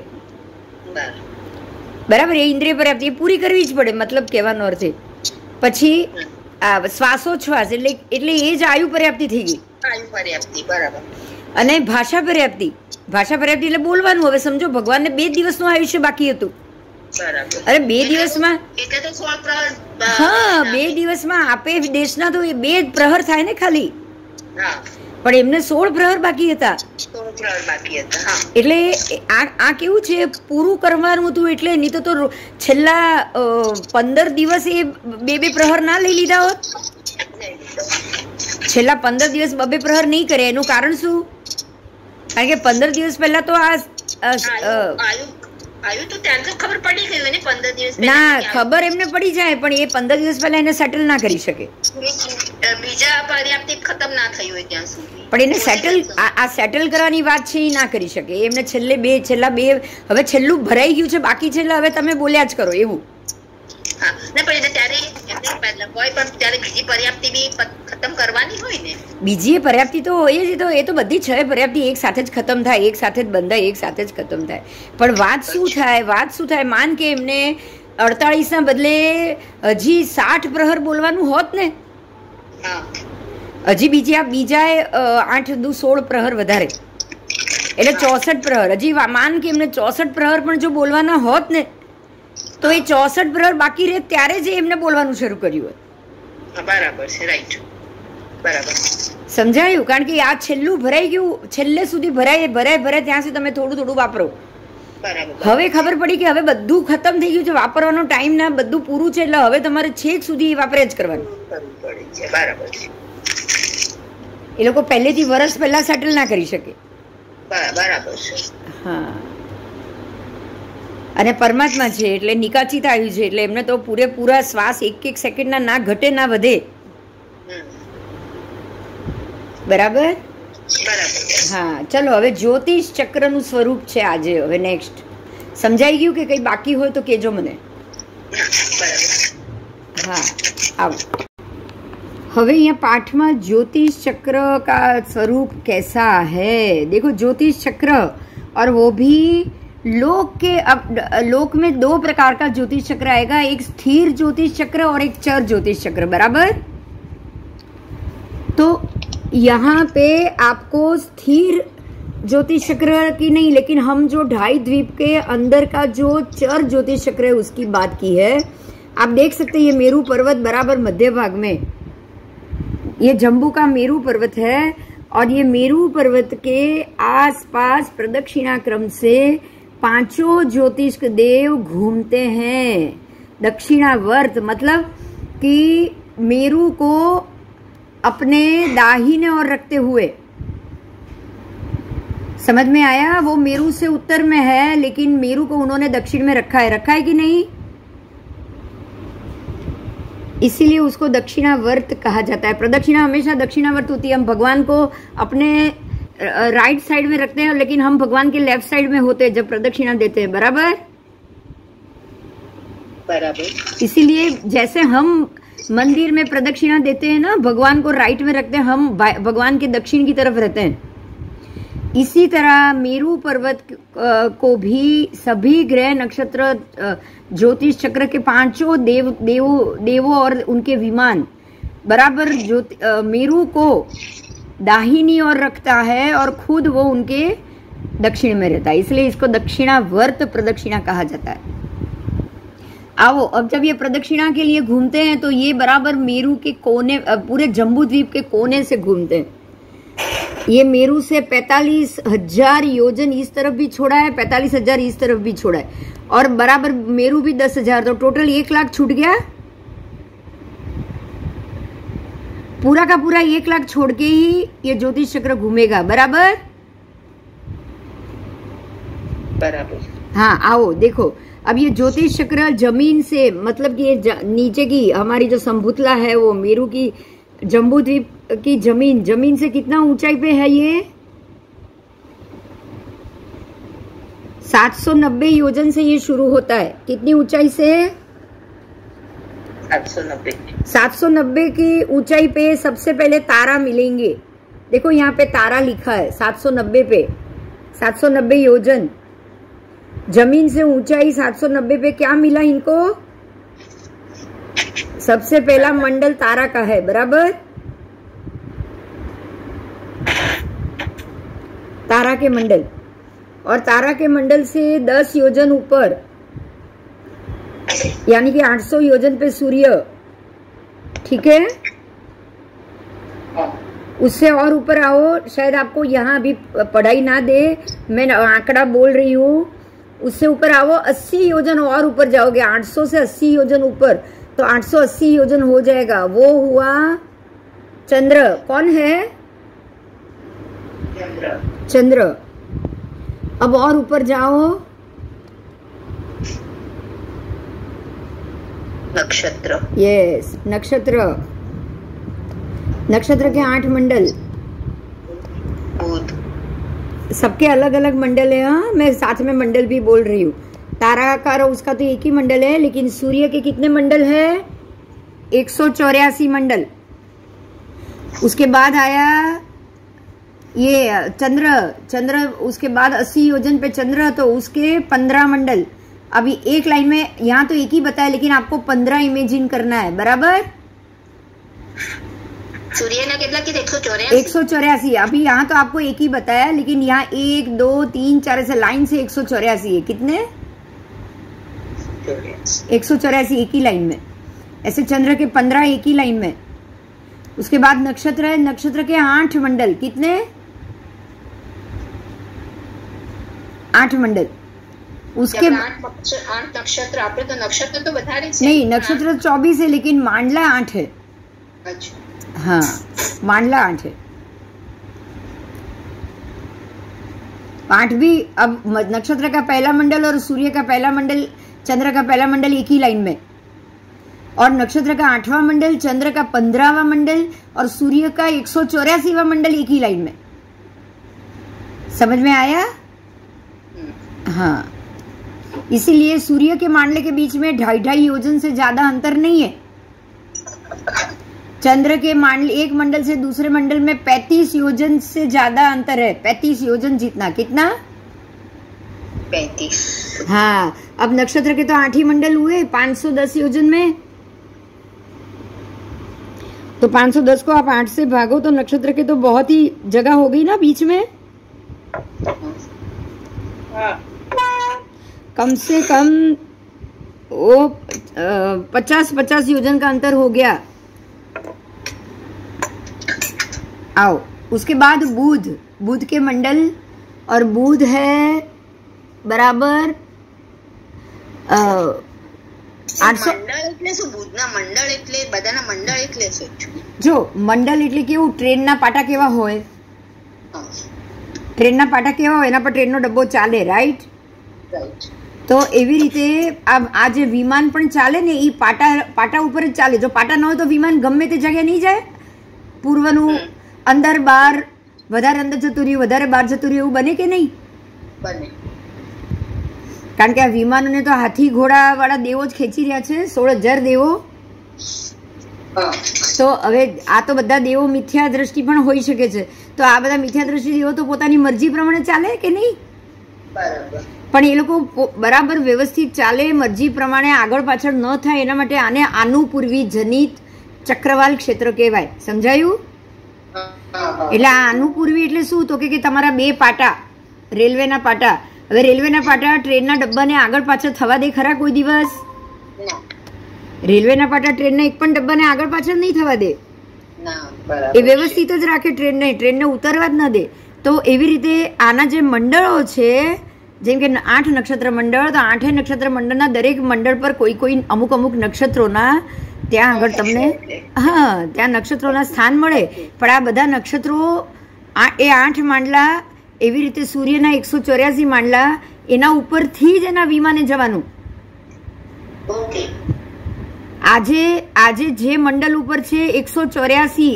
Speaker 1: બરાબર। એ ઇન્દ્રિય પર્યાપ્તિ એ પૂરી કરવી જ પડે, મતલબ કહેવાનો અર્થ। પછી શ્વાસોચ્છ્વાસ એટલે એ જ આયુ પર્યાપ્તિ થઈ ગઈ, અને ભાષા પર્યાપ્તિ એટલે બોલવાનું। હવે સમજો ભગવાનને 2 દિવસનું આયુષ્ય બાકી હતું, અરે 2 દિવસમાં, હા 2 દિવસમાં આપે દેશના તો 2 પ્રહર થાય ને ખાલી, પણ એમને 16 પ્રહર બાકી હતા। એટલે આ કેવું છે, પૂરું કરવાનું હતું, એટલે નહીં તો છેલ્લા 15 દિવસ એ 2 પ્રહર ના લઈ લીધા હોત। છેલ્લા 15 દિવસ 2 પ્રહર નહીં કરે, એનું કારણ શું? કારણ કે 15 દિવસ પહેલા તો ના ખબર એમને પડી જાય, પણ એ 15 દિવસ પહેલા એને સેટલ ના કરી શકે, પણ એને સેટલ કરવાની વાત છે એ ના કરી શકે। એમને છેલ્લા બે હવે છેલ્લું ભરાઈ ગયું છે, બાકી છે, એટલે હવે તમે બોલ્યા જ કરો એવું। બીજી પર્યાપ્તિ તો હોય જ, એ તો બધી 6 પર્યાપ્તિ એક સાથે જ ખતમ થાય, એક સાથે જ બંધાય, એક સાથે જ ખતમ થાય। પણ વાત શું થાય, માન કે એમને 48 ના બદલે હજી 60 પ્રહર બોલવાનું હોત ને, હજી બીજા 8 દુ 16 પ્રહર વધારે, એટલે 64 પ્રહર, હજી માન કે એમને 64 પ્રહર પણ જો બોલવાના હોત ને, તો એ 64 પ્રહર બાકી રહે ત્યારે જ એમને બોલવાનું શરૂ કર્યું હોય.
Speaker 3: બરાબર છે, રાઈટ, બરાબર.
Speaker 1: સમજાયું? કારણ કે આ છેલ્લું ભરાઈ ગયું, છેલ્લે સુધી ભરાય ત્યાં સુધી તમે થોડું થોડું વાપરો.
Speaker 3: બરાબર.
Speaker 1: હવે ખબર પડી કે હવે બધું ખતમ થઈ ગયું છે, વાપરવાનો ટાઈમ ના બધું પૂરું છે, એટલે હવે તમારે છેક સુધી વાપરે જ કરવાનું.
Speaker 3: બરાબર છે.
Speaker 1: એ લોકો પહેલેથી વર્ષ પહેલા સેટલ ના કરી શકે.
Speaker 3: બરાબર છે.
Speaker 1: હા, અને પરમાત્મા છે એટલે નિકાચિત આવ્યું છે એટલે એમને તો પૂરેપૂરા શ્વાસ એક સેકન્ડના ના ઘટે ના વધે. બરાબર. હા, ચલો હવે જ્યોતિષ ચક્રનું સ્વરૂપ છે આજે. હવે નેક્સ્ટ સમજાઈ ગયું કે કઈ બાકી હોય તો કેજો મને. હા, આવો. હવે यहाँ पाठ में ज्योतिष चक्र का स्वरूप कैसा है देखो. ज्योतिष चक्र और वो भी लोक के, अब लोक में दो प्रकार का ज्योतिष चक्र आएगा, एक स्थिर ज्योतिष चक्र और एक चर ज्योतिष चक्र. बराबर. तो यहाँ पे आपको स्थिर ज्योतिष चक्र की नहीं, लेकिन हम जो 2.5 द्वीप के अंदर का जो चर ज्योतिष चक्र है उसकी बात की है. आप देख सकते हैं ये मेरू पर्वत बराबर मध्य भाग में, ये जम्बू का मेरू पर्वत है और ये मेरू पर्वत के आसपास प्रदक्षिणा क्रम से 5 ज्योतिष देव घूमते हैं. दक्षिणावर्त मतलब कि मेरू को अपने दाहिने ओर रखते हुए. समझ में आया? वो मेरू से उत्तर में है लेकिन मेरू को उन्होंने दक्षिण में रखा है कि नहीं, इसीलिए उसको दक्षिणावर्त कहा जाता है. प्रदक्षिणा हमेशा दक्षिणावर्त होती है. हम भगवान को अपने राइट साइड में रखते हैं लेकिन हम भगवान के लेफ्ट साइड में होते हैं जब प्रदक्षिणा देते हैं. बराबर. इसीलिए जैसे हम मंदिर में प्रदक्षिणा देते हैं ना, भगवान को राइट में रखते हैं, हम भगवान के दक्षिण की तरफ रहते हैं. इसी तरह मेरू पर्वत को भी सभी ग्रह नक्षत्र ज्योतिष चक्र के 5 देवों और उनके विमान बराबर मेरू को दाहिनी ओर रखता है और खुद वो उनके दक्षिण में रहता है, इसलिए इसको दक्षिणावर्त प्रदक्षिणा कहा जाता है. आओ, अब जब ये प्रदक्षिणा के लिए घूमते हैं तो ये बराबर मेरू के कोने, पूरे जम्बू द्वीप के कोने से घूमते हैं. ये मेरू से 45,000 योजन इस तरफ भी छोड़ा है, 45,000 इस तरफ भी छोड़ा है, और बराबर मेरू भी 10,000, तो टोटल 1 लाख छूट गया. पूरा का पूरा 1 लाख छोड़ के ही ये ज्योतिष चक्र घूमेगा. बराबर. हाँ, आओ देखो. अब ये ज्योतिष चक्र जमीन से, मतलब कि ये नीचे की हमारी जो संभुतला है वो मेरू की जम्बू द्वीप की जमीन से कितना ऊंचाई पे है ये? 790 योजन से ये शुरू होता है. कितनी ऊंचाई से? 790 की ऊंचाई पे सबसे पहले तारा मिलेंगे. देखो यहाँ पे तारा लिखा है 790 पे, 790 योजन जमीन से ऊंचाई 790 पे. क्या मिला इनको? सबसे पहला मंडल तारा का है. बराबर. तारा के मंडल, और तारा के मंडल से 10 योजन ऊपर यानी कि 800 योजन पे सूर्य. ठीक है. उससे और ऊपर आओ, शायद आपको यहाँ अभी पढ़ाई ना दे, मैं आंकड़ा बोल रही हूँ. उससे ऊपर आओ, 80 योजन और ऊपर जाओगे, 800 से 80 योजन ऊपर, तो 880 योजन हो जाएगा. वो हुआ चंद्र. कौन है? चंद्र. अब और ऊपर जाओ,
Speaker 3: नक्षत्र.
Speaker 1: यस, नक्षत्र. नक्षत्र के 8 मंडल, सबके अलग अलग मंडल है. हाँ, मैं साथ में मंडल भी बोल रही हूँ. तारा का उसका तो एक ही मंडल है, लेकिन सूर्य के कितने मंडल है? 184 मंडल. उसके बाद आया ये चंद्र, उसके बाद 80 योजन पे चंद्र, तो उसके 15 मंडल. अभी एक लाइन में यहाँ तो एक ही बताया, लेकिन आपको 15 इमेजिन करना है. बराबर.
Speaker 3: सूर्य ने कितना?
Speaker 1: 184. अभी यहाँ तो आपको एक ही बताया, लेकिन यहाँ 1, 2, 3, 4 ऐसे लाइन से 184 है. कितने? 184 एक ही लाइन में, ऐसे चंद्र के 15 एक ही लाइन में। उसके बाद नक्षत्र है, नक्षत्र के 8 मंडल, कितने? 8 मंडल। उसके
Speaker 3: 8 नक्षत्र, આપણે તો નક્ષત્ર તો વધારે છે
Speaker 1: नहीं, नक्षत्र 24 है लेकिन मांडला 8 है।
Speaker 3: अच्छा,
Speaker 1: हाँ, मांडला 8 है। 8 भी, अब नक्षत्र का पहला मंडल और सूर्य का पहला मंडल, चंद्र का पहला मंडल एक ही लाइन में, और नक्षत्र का 8वां मंडल, चंद्र का 15वां मंडल और सूर्य का 184वां मंडल एक ही लाइन में। समझ में आया? हाँ, इसीलिए सूर्य के मांडले के बीच में 2.5 योजन से ज्यादा अंतर नहीं है। चंद्र के मांडल, एक मंडल से दूसरे मंडल में 35 योजन से ज्यादा अंतर है। 35 योजन जितना, कितना?
Speaker 3: 35।
Speaker 1: हाँ, अब नक्षत्र के तो 8 ही मंडल हुए 510 योजन में, तो 510 को आप 8 से भागो तो नक्षत्र के तो बहुत ही जगह हो गई ना बीच में। कम से कम वो 50-50 योजन का अंतर हो गया। आओ, उसके बाद बुध, बुध के मंडल, और बुध है बराबर 800।
Speaker 3: મંડળ એટલે શું? બુધના મંડળ એટલે બધાના મંડળ એટલે શું?
Speaker 1: જો મંડળ એટલે કેવું, ટ્રેનના પાટા કેવા હોય? ટ્રેનના પાટા કેવા હોય? એના પર ટ્રેનનો ડબ્બો ચાલે, રાઈટ?
Speaker 3: રાઈટ।
Speaker 1: તો એવી રીતે આ જે વિમાન પણ ચાલે ને, એ પાટા ઉપર જ ચાલે। જો પાટા ન હોય તો વિમાન ગમે તે જગ્યાએ નહીં જાય। પૂર્વનું અંદર બહાર, વધારે અંદર જતું રહ્યું, વધારે બહાર જતું રહ્યું, એવું બને કે નહીં?
Speaker 3: બને।
Speaker 1: કારણ કે આ વિમાનોને તો હાથી ઘોડા વાળા દેવો જ ખેંચી રહ્યા છે, 16,000 દેવો। તો હવે આ તો બધા દેવો મિથ્યા દ્રષ્ટિ પણ હોઈ શકે છે, તો આ બધા મિથ્યા દ્રષ્ટિ દેવો તો પોતાની મરજી પ્રમાણે ચાલે કે નહીં?
Speaker 3: બરાબર।
Speaker 1: પણ એ લોકો બરાબર વ્યવસ્થિત ચાલે, મરજી પ્રમાણે આગળ પાછળ ન થાય, એના માટે આને આનુપૂર્વી જનિત ચક્રવાલ ક્ષેત્ર કહેવાય। સમજાયું? એટલે આ આનુપૂર્વી એટલે શું? તો કે તમારા 2 પાટા, રેલવેના પાટા, હવે રેલવેના પાટા ટ્રેનના ડબ્બાને આગળ પાછળ થવા દે ખરા કોઈ દિવસ? રેલવેના પાટા ટ્રેનના એક પણ ડબ્બાને આગળ પાછળ નહીં થવા દે, એ વ્યવસ્થિત જ રાખે ટ્રેનને ઉતરવા જ ન દે। તો એવી રીતે આના જે મંડળો છે, જેમ કે 8 નક્ષત્ર મંડળ, તો 8 નક્ષત્ર મંડળના દરેક મંડળ પર કોઈ અમુક નક્ષત્રોના ત્યાં આગળ તમને, હા, ત્યાં નક્ષત્રોના સ્થાન મળે। પણ આ બધા નક્ષત્રો, એ 8 માંડલા, એવી રીતે સૂર્યના 184 માંડલા, એના ઉપરથી જ એના વિમાને જવાનું। આજે જે મંડળ ઉપર છે 184,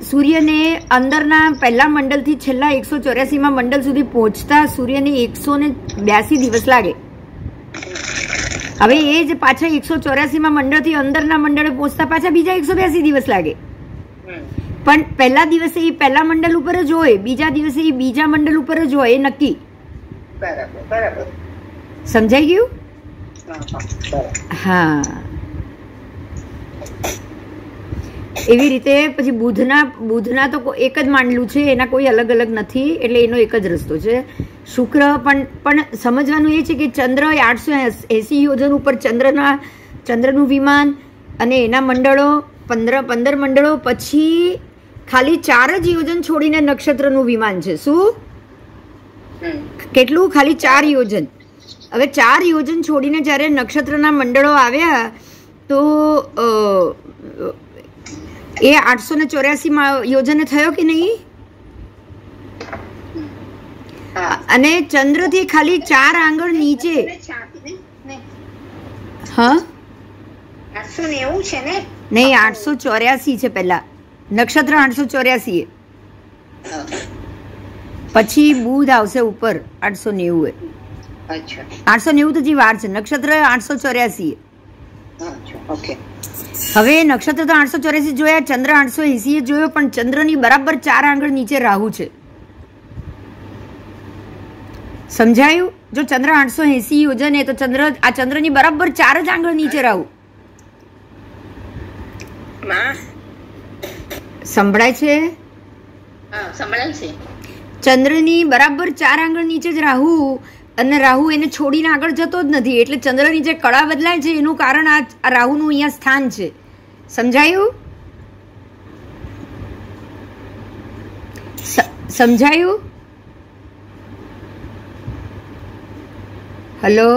Speaker 1: સૂર્યને અંદરના પહેલા મંડળથી છેલ્લા 184માં મંડળ સુધી પહોંચતા સૂર્યને 182 દિવસ લાગે। હવે એ જ પાછા 184માં મંડળથી અંદરના મંડળે પહોંચતા પાછા બીજા 182 દિવસ લાગે। પણ પહેલા દિવસે એ પહેલા મંડળ ઉપર જ હોય, બીજા દિવસે એ બીજા મંડળ ઉપર જ હોય, એ નક્કી।
Speaker 3: બરાબર।
Speaker 1: સમજાઈ ગયું? હા, એવી રીતે પછી બુધના તો એક જ માંડલું છે, એના કોઈ અલગ અલગ નથી, એટલે એનો એક જ રસ્તો છે। શુક્ર પણ સમજવાનું એ છે કે ચંદ્ર 880 યોજન ઉપર ચંદ્રનું વિમાન અને એના મંડળો 15 મંડળો, પછી ખાલી 4 જ યોજન છોડીને નક્ષત્રનું વિમાન છે। શું? કેટલું? ખાલી 4 યોજન। હવે 4 યોજન છોડીને જ્યારે નક્ષત્રના મંડળો આવ્યા તો એ 884 યોજને થયો કે નહીં? અને ચંદ્રથી ખાલી 4 આંગળ નીચે, હા,
Speaker 3: 890 છે ને?
Speaker 1: નહીં, 884 છે પહેલા, નક્ષત્ર 884, પછી બુધ આવશે ઉપર 890। 890 તો જી વાર છે, નક્ષત્ર 884।
Speaker 3: ઓકે,
Speaker 1: હવે નક્ષત્ર તો 884 જોયા, ચંદ્ર 880 જોયો, પણ ચંદ્રની બરાબર 4 આંગળ નીચે રાહુ છે। સમજાયું? જો ચંદ્ર 880 યોજન તો આ ચંદ્રની બરાબર 4 જ આંગળ નીચે રાહુ। સંભળાય છે?
Speaker 3: સંભળાય છે।
Speaker 1: ચંદ્રની બરાબર 4 આંગળ નીચે જ રાહુ અને રાહુ એને છોડીને આગળ જતો જ નથી, એટલે ચંદ્રની જે કળા બદલાય છે એનું કારણ આ રાહુનું અહીંયા સ્થાન છે. સમજાયું? સમજાયું? હલો,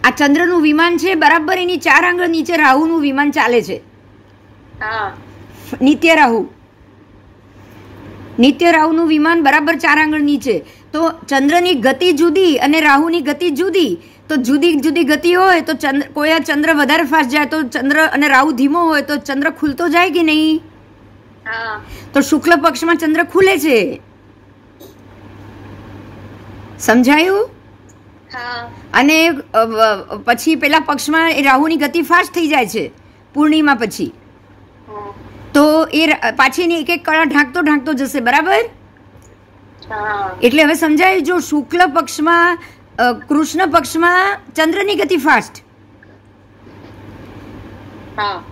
Speaker 1: આ ચંદ્રનું વિમાન છે બરાબર, એની 4 આંગળ નીચે રાહુનું વિમાન ચાલે છે. નિત્ય રાહુનું વિમાન બરાબર 4 આંગળ નીચે. તો ચંદ્રની ગતિ જુદી અને રાહુની ગતિ જુદી. તો જુદી જુદી ગતિ હોય તો કોઈ ચંદ્ર વધારે ફાસ્ટ જાય તો ચંદ્ર, અને રાહુ ધીમો હોય તો ચંદ્ર ખુલતો જાય કે નહીં? તો શુક્લ પક્ષમાં ચંદ્ર ખુલે છે. સમજાયું? અને પછી પેલા પક્ષમાં એ રાહુની ગતિ ફાસ્ટ થઈ જાય છે પૂર્ણિમા પછી. તો એ પાછી એક એક કળા ઢાંકતો જશે. બરાબર? એટલે હવે સમજાય, જો શુક્લ પક્ષમાં કૃષ્ણ પક્ષમાં ચંદ્રની ગતિ ફાસ્ટ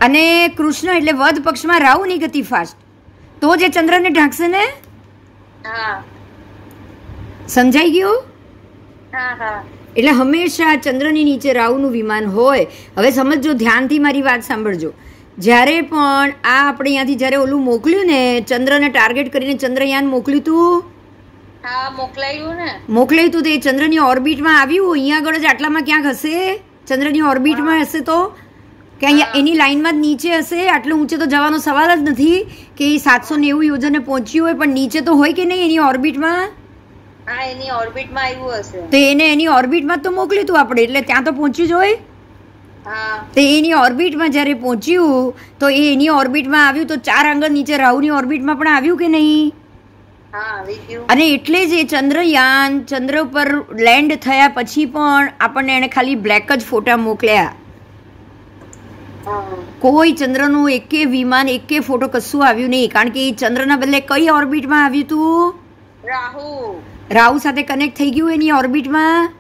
Speaker 1: અને કૃષ્ણ એટલે વધ પક્ષમાં રાહુની ગતિ ફાસ્ટ, તો જે ચંદ્રને ઢાંકશે ને. સમજાઈ ગયું? એટલે હંમેશા ચંદ્રની નીચે રાહુનું વિમાન હોય. હવે સમજજો, ધ્યાનથી મારી વાત સાંભળજો. જ્યારે પણ આ આપણે અહીંયાથી જ્યારે ઓલું મોકલ્યું ને, ચંદ્રને ટાર્ગેટ કરીને ચંદ્રયાન મોકલ્યું હતું, મોકલાયું હતું, તો એ ચંદ્રની ઓર્બિટમાં આવ્યું. અહીંયા આગળ જ આટલામાં ક્યાંક હશે, ચંદ્રની ઓર્બિટમાં હશે, તો કે અહીંયા એની લાઈનમાં જ નીચે હશે. આટલું ઊંચે તો જવાનો સવાલ જ નથી કે 790 યોજને પહોંચ્યું હોય, પણ નીચે તો હોય કે નહીં એની ઓર્બિટમાં.
Speaker 2: એની ઓર્બિટમાં આવ્યું હશે,
Speaker 1: તો એને એની ઓર્બિટમાં તો મોકલ્યું હતું આપણે, એટલે ત્યાં તો પહોંચ્યું જ હોય. તો એની ઓર્બિટમાં જ્યારે પહોંચ્યું તો એ એની ઓર્બિટમાં આવ્યું, તો 4 આંગળ નીચે રાહુની ઓર્બિટમાં પણ આવ્યું કે નહીં? અને એટલે જ એ ચંદ્રયાન ચંદ્ર પર લેન્ડ થયા પછી પણ આપણને એને ખાલી બ્લેક જ ફોટા મોકલ્યા. કોઈ ચંદ્રનું એકે વિમાન એકે ફોટો કશું આવ્યું નહીં, કારણ કે એ ચંદ્રના બદલે કઈ ઓર્બિટમાં આવ્યું હતું? રાહુ સાથે કનેક્ટ થઈ ગયું એની ઓર્બિટમાં.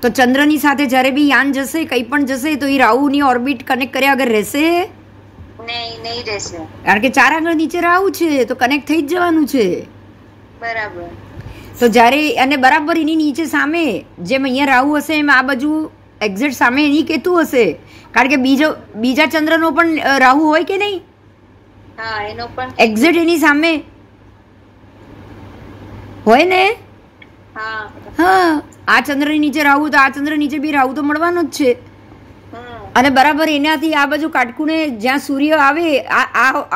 Speaker 1: તો ચંદ્રની સાથે જ્યારે બી યાન જશે, કંઈ પણ જશે, તો એ રાહુની ઓર્બિટ કનેક્ટ કર્યા વગર રહેશે
Speaker 2: નહીં રહેશે,
Speaker 1: કારણ કે 4 આંગળ નીચે રાહુ છે, તો કનેક્ટ થઈ જ જવાનું છે.
Speaker 2: બરાબર.
Speaker 1: તો જ્યારે અને બરાબર એની નીચે સામે જેમ અહીંયા રાહુ હશે, એમ આ બાજુ એક્ઝેક્ટ સામે એની કેતુ હશે, કારણ કે બીજા ચંદ્રનો પણ રાહુ હોય કે નહીં?
Speaker 2: એનો પણ
Speaker 1: એક્ઝેક્ટ એની સામે હોય ને. આ ચંદ્રની નીચે રાહુ, તો આ ચંદ્ર નીચે બી રાહુ તો મળવાનો જ છે. અને બરાબર એનાથી આ બાજુ કાટખૂણે જ્યાં સૂર્ય આવે,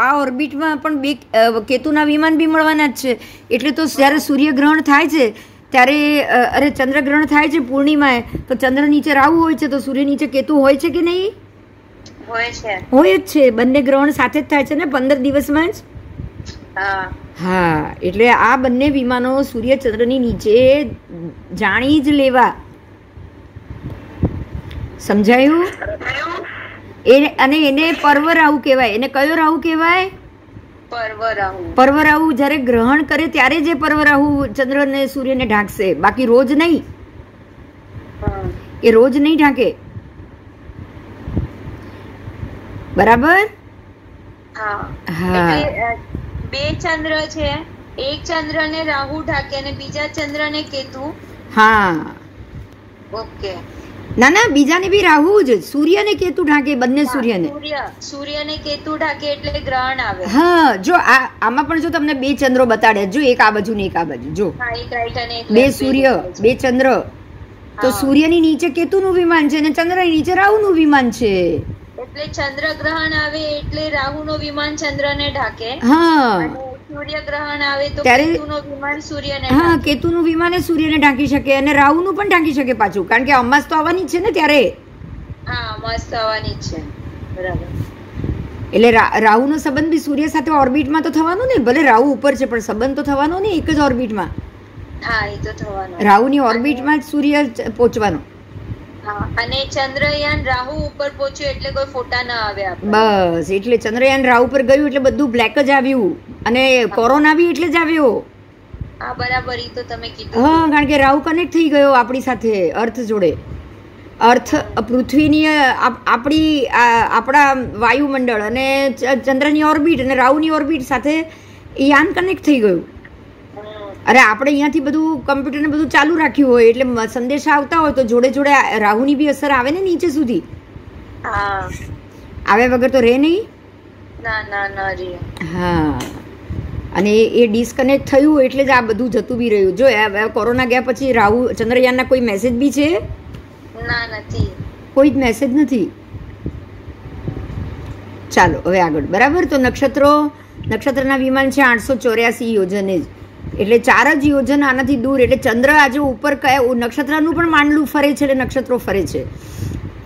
Speaker 1: આ ઓર્બિટમાં પણ 2 કેતુના વિમાન બી મળવાના જ છે. એટલે તો જ્યારે સૂર્યગ્રહણ થાય છે ત્યારે, અરે ચંદ્રગ્રહણ થાય છે પૂર્ણિમાએ, તો ચંદ્ર નીચે રાહુ હોય છે, તો સૂર્ય નીચે કેતુ હોય છે કે નહીં? હોય જ છે. બંને ગ્રહણ સાથે જ થાય છે ને 15 દિવસમાં જ. એટલે આ બંને વિમાનો સૂર્ય ચંદ્રની નીચે જાણી જ લેવા. સમજાયું? અને એને પર્વ રાહુ કહેવાય. એને કયો રાહુ કહેવાય? પર્વ રાહુ. જ્યારે ગ્રહણ કરે ત્યારે જે પર્વ રાહુ ચંદ્રને સૂર્યને ઢાંકશે, બાકી રોજ નહીં. એ રોજ નહીં ઢાંકે. બરાબર?
Speaker 2: બે ચંદ્ર છે, એક ચંદ્રને રાહુ ઢાકે અને બીજા ચંદ્રને કેતુ. ઓકે.
Speaker 1: ના, બીજાને બી રાહુ જ, સૂર્યને કેતુ ઢાકે, બંને સૂર્યને
Speaker 2: કેતુ ઢાકે એટલે ગ્રહણ આવે.
Speaker 1: જો આમાં પણ જો તમને 2 ચંદ્રો બતાડ્યા, જો એક આ બાજુ ને એક આ બાજુ, જો 2 સૂર્ય 2 ચંદ્ર. તો સૂર્યની નીચે કેતુનું વિમાન છે અને ચંદ્રની નીચે રાહુનું વિમાન છે.
Speaker 2: એટલે ચંદ્રગ્રહણ આવે એટલે રાહુનું વિમાન ચંદ્રને ઢાકે. સૂર્યગ્રહણ આવે તો કેતુનું વિમાન સૂર્યને ઢાકે.
Speaker 1: કેતુનું વિમાન સૂર્યને ઢાંકી શકે અને રાહુનું પણ ઢાંકી શકે પાછું, કારણ કે અમાસ તો આવવાની જ છે ને ત્યારે.
Speaker 2: અમાસ તો આવવાની જ છે. બરાબર.
Speaker 1: એટલે રાહુનો સંબંધ બી સૂર્ય સાથે ઓર્બિટમાં તો થવાનો ને, ભલે રાહુ ઉપર છે પણ સંબંધ તો થવાનો ને એક જ ઓર્બિટમાં.
Speaker 2: એ તો થવાનો.
Speaker 1: રાહુની ઓર્બિટમાં જ સૂર્ય પહોંચવાનો.
Speaker 2: અને ચંદ્રયાન રાહુ ઉપર પહોંચ્યું એટલે કોઈ ફોટા ના આવ્યા.
Speaker 1: બસ, એટલે ચંદ્રયાન રાહુ પર ગયું એટલે બધું બ્લેક જ આવ્યું. અને કોરોના બી એટલે જ આવ્યો.
Speaker 2: બરાબર. એ તો તમે કીધું.
Speaker 1: કારણ કે રાહુ કનેક્ટ થઈ ગયો આપણી સાથે, અર્થ જોડે. અર્થ પૃથ્વીની આપણા વાયુમંડળ અને ચંદ્રની ઓર્બિટ અને રાહુની ઓર્બિટ સાથે યાન કનેક્ટ થઈ ગયું. અરે આપણે અહીંયાથી બધું કમ્પ્યુટરને બધું ચાલુ રાખ્યું હોય એટલે સંદેશા આવતા હોય તો જોડે જોડે રાહુની બી અસર આવે ને નીચે સુધી. આવે વગર તો રહે નહીં. હા, અને એ ડિસ્કનેક્ટ થયું એટલે જ આ બધું જતું બી રહ્યું. જો કોરોના ગયા પછી રાહુ ચંદ્રયાનના કોઈ મેસેજ બી છે?
Speaker 2: નથી,
Speaker 1: કોઈ જ મેસેજ નથી. ચાલો હવે આગળ. બરાબર. તો નક્ષત્રના વિમાન છે 884 યોજને જ, એટલે 4 જ યોજન આનાથી દૂર. એટલે ચંદ્ર આજે ઉપર કયા નક્ષત્રનું પણ માંડલું ફરે છે એટલે નક્ષત્રો ફરે છે.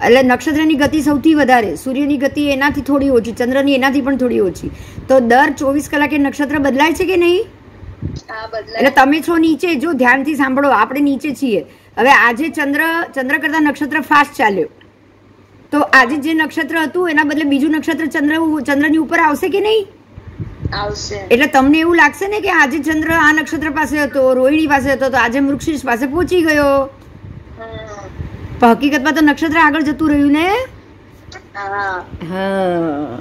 Speaker 1: એટલે નક્ષત્રની ગતિ સૌથી વધારે, સૂર્યની ગતિ એનાથી થોડી ઓછી, ચંદ્રની એનાથી પણ થોડી ઓછી. તો દર 24 કલાકે નક્ષત્ર બદલાય છે કે નહીં? એટલે તમે છો નીચે, જો ધ્યાનથી સાંભળો, આપણે નીચે છીએ. હવે આજે ચંદ્ર કરતા નક્ષત્ર ફાસ્ટ ચાલ્યો, તો આજે જે નક્ષત્ર હતું એના બદલે બીજું નક્ષત્ર ચંદ્રની ઉપર આવશે કે નહીં?
Speaker 2: આવશે.
Speaker 1: એટલે તમને એવું લાગશે ને કે આજે ચંદ્ર આ નક્ષત્ર પાસે હતો, રોહિણી પાસે હતો, તો આજે મૃગશીર્ષ પાસે પહોંચી ગયો. હકીકતમાં તો નક્ષત્ર આગળ જતું રહ્યું ને. હા,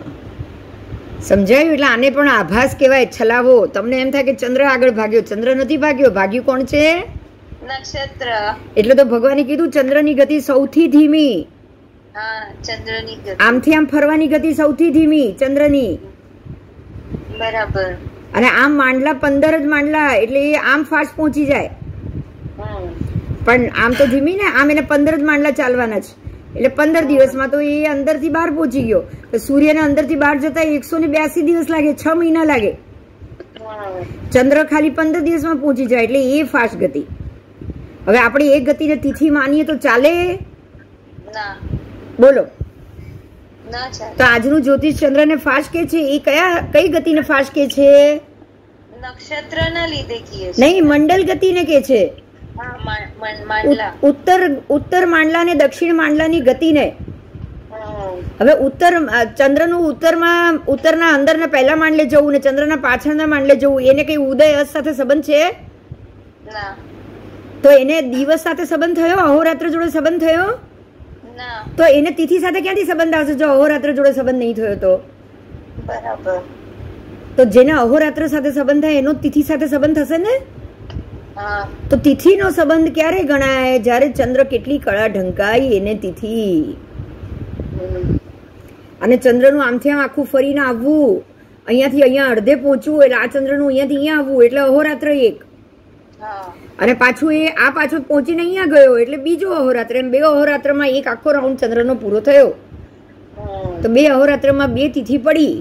Speaker 1: સમજાયું? એટલે આને પણ આભાસ કહેવાય, છલાવો. તમને એમ થાય કે ચંદ્ર આગળ ભાગ્યો, ચંદ્ર નથી ભાગ્યો. ભાગ્યું કોણ છે?
Speaker 2: નક્ષત્ર.
Speaker 1: એટલે તો ભગવાને કીધું ચંદ્રની ગતિ સૌથી ધીમી. આમથી આમ ફરવાની ગતિ સૌથી ધીમી ચંદ્રની.
Speaker 2: બરાબર.
Speaker 1: અને આમ માંડલા 15 જ માંડલા, એટલે એ આમ ફાસ્ટ પહોંચી જાય. પણ આમ તો ધીમી ને, આમ એને 15 જ માંડલા ચાલવાના છે. એટલે 15 દિવસમાં તો એ અંદરથી બહાર પહોંચી ગયો. તો સૂર્યને અંદરથી બહાર જતા 182 દિવસ લાગે, 6 મહિના લાગે. ચંદ્ર ખાલી 15 દિવસમાં પહોંચી જાય, એટલે એ ફાસ્ટ ગતિ. હવે આપણે એક ગતિને તિથિ માનીએ તો ચાલે? બોલો. તો આજનું જ્યોતિષ ચંદ્રને ફાસ્ટ કે છે, એ કઈ ગતિને ફાસ્ટ કે છે?
Speaker 2: નક્ષત્રના લીધે કહે છે.
Speaker 1: નહીં, મંડલ ગતિને કે છે. ઉત્તર માંડલા ને દક્ષિણ માંડલાની ગતિને. હવે ચંદ્રનું ઉત્તરના અંદરના પહેલા માંડલે જવું ને ચંદ્રના પાછળના માંડલે જવું, એને કઈ ઉદય અસ્ત સાથે સંબંધ છે? તો એને દિવસ સાથે સંબંધ થયો? અહોરાત્ર જોડે સંબંધ થયો? તો એને તિથિ સાથે ક્યાંથી સંબંધ આવશે જો અહોરાત્ર જોડે સંબંધ નહીં થયો તો?
Speaker 2: બરાબર.
Speaker 1: તો જેને અહોરાત્ર સાથે સંબંધ થાય એનો તિથિ સાથે સંબંધ થશે ને. તો તિથિનો સંબંધ ક્યારે ગણાય? જ્યારે ચંદ્ર કેટલી કળા ઢંકાય એને તિથિ. અને ચંદ્રનું આમથી આમ આખું ફરીને આવવું, અહીંયાથી અહીંયા અડધે પહોંચવું, એટલે આ ચંદ્રનું અહીંયાથી અહીંયા આવવું, એટલે અહોરાત્ર એક. અને પાછું આ પાછો પહોંચીને અહીંયા ગયો એટલે બીજો અહોરાત્ર. એમ 2 અહોરાત્રમાં એક આખો રાઉન્ડ ચંદ્રનો પૂરો થયો. તો 2 અહોરાત્રમાં 2 તિથિ પડી.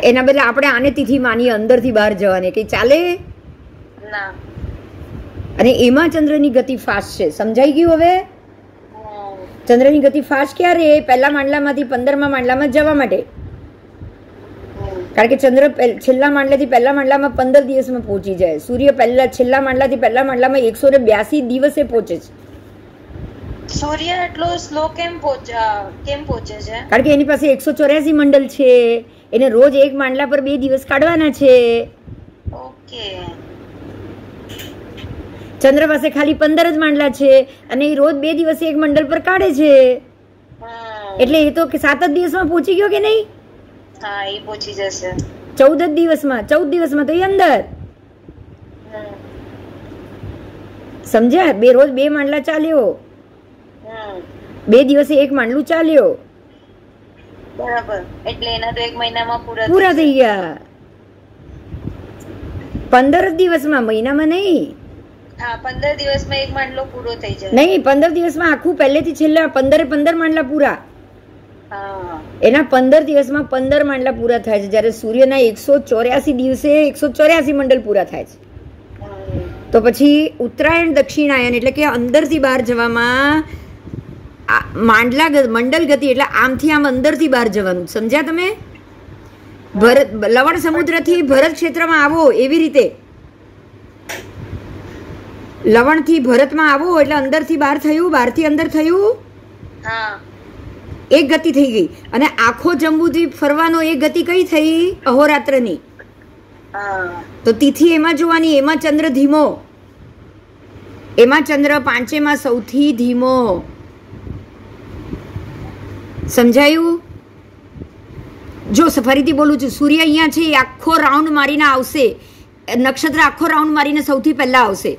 Speaker 1: એના બદલે આપણે આને તિથિ માનીએ અંદરથી બહાર જવાની, કઈ ચાલે? અને એમાં ચંદ્રની ગતિ ફાસ્ટ છે. સમજાઈ ગયું? હવે ચંદ્રની ગતિ ફાસ્ટ ક્યારે? પહેલા માંડલામાંથી 15મા માંડલામાં જવા માટે. કારણ કે ચંદ્ર છેલ્લા માંડલાથી પહેલા માંડલામાં 15 દિવસમાં પહોંચી જાય. સૂર્ય છેલ્લા માંડલાથી પહેલા માંડલામાં 182 દિવસે પહોંચે છે.
Speaker 2: સૂર્ય એટલો સ્લો કેમ પહોંચે છે?
Speaker 1: કારણ કે એની પાસે 184 મંડળ છે. એને રોજ એક માંડલા પર 2 દિવસ કાઢવાના છે.
Speaker 2: ઓકે.
Speaker 1: ચંદ્ર પાસે ખાલી 15 જ માંડલા છે અને એ રોજ 2 દિવસે એક મંડળ પર કાઢે છે. એટલે એ તો 7 જ દિવસમાં પહોંચી ગયો કે નહીં?
Speaker 2: હા, એ પહોંચી જશે
Speaker 1: 14 દિવસમાં. 14 દિવસમાં તો એ અંદર. સમજ્યા? રોજ 2 માંડલા ચાલ્યો, 2 દિવસે એક માંડલું ચાલ્યો.
Speaker 2: બરાબર. એટલે એના તો 1 મહિનામાં
Speaker 1: પૂરા થઈ ગયા. 15 દિવસમાં, મહિનામાં નહીં.
Speaker 2: હા, 15 દિવસમાં એક માંડલો પૂરો થઈ જાય.
Speaker 1: નહીં, 15 દિવસમાં આખું પહેલેથી છેલ્લા 15 માંડલા પૂરા. એના 15 દિવસમાં 15 માંડલા પૂરા થાય છે. જ્યારે સૂર્યના 184 દિવસે 184 મંડળ પૂરા થાય છે. તો પછી ઉત્તરાયણ દક્ષિણાયન એટલે કે અંદરથી બહાર જવામાં મંડળ ગતિ એટલે આમથી આમ અંદરથી બહાર જવાનું. સમજ્યા તમે? લવણ સમુદ્રથી ભરત ક્ષેત્રમાં આવો એવી રીતે લવણથી ભરતમાં આવો એટલે અંદરથી બહાર થયું, બહારથી અંદર થયું. એક ગતિ થઈ ગઈ. અને આખો જંબુદ્વીપ ફરવાનો એક ગતિ કઈ થઈ? અહોરાત્રની. તો તિથિ એમાં જોવાની. એમાં ચંદ્ર ધીમો, એમાં ચંદ્ર 5માં સૌથી ધીમો. સમજાયું? જો ફરીથી બોલું છું, સૂર્ય અહીંયા છે, એ આખો રાઉન્ડ મારીને આવશે નક્ષત્ર આખો રાઉન્ડ મારીને સૌથી પહેલા આવશે.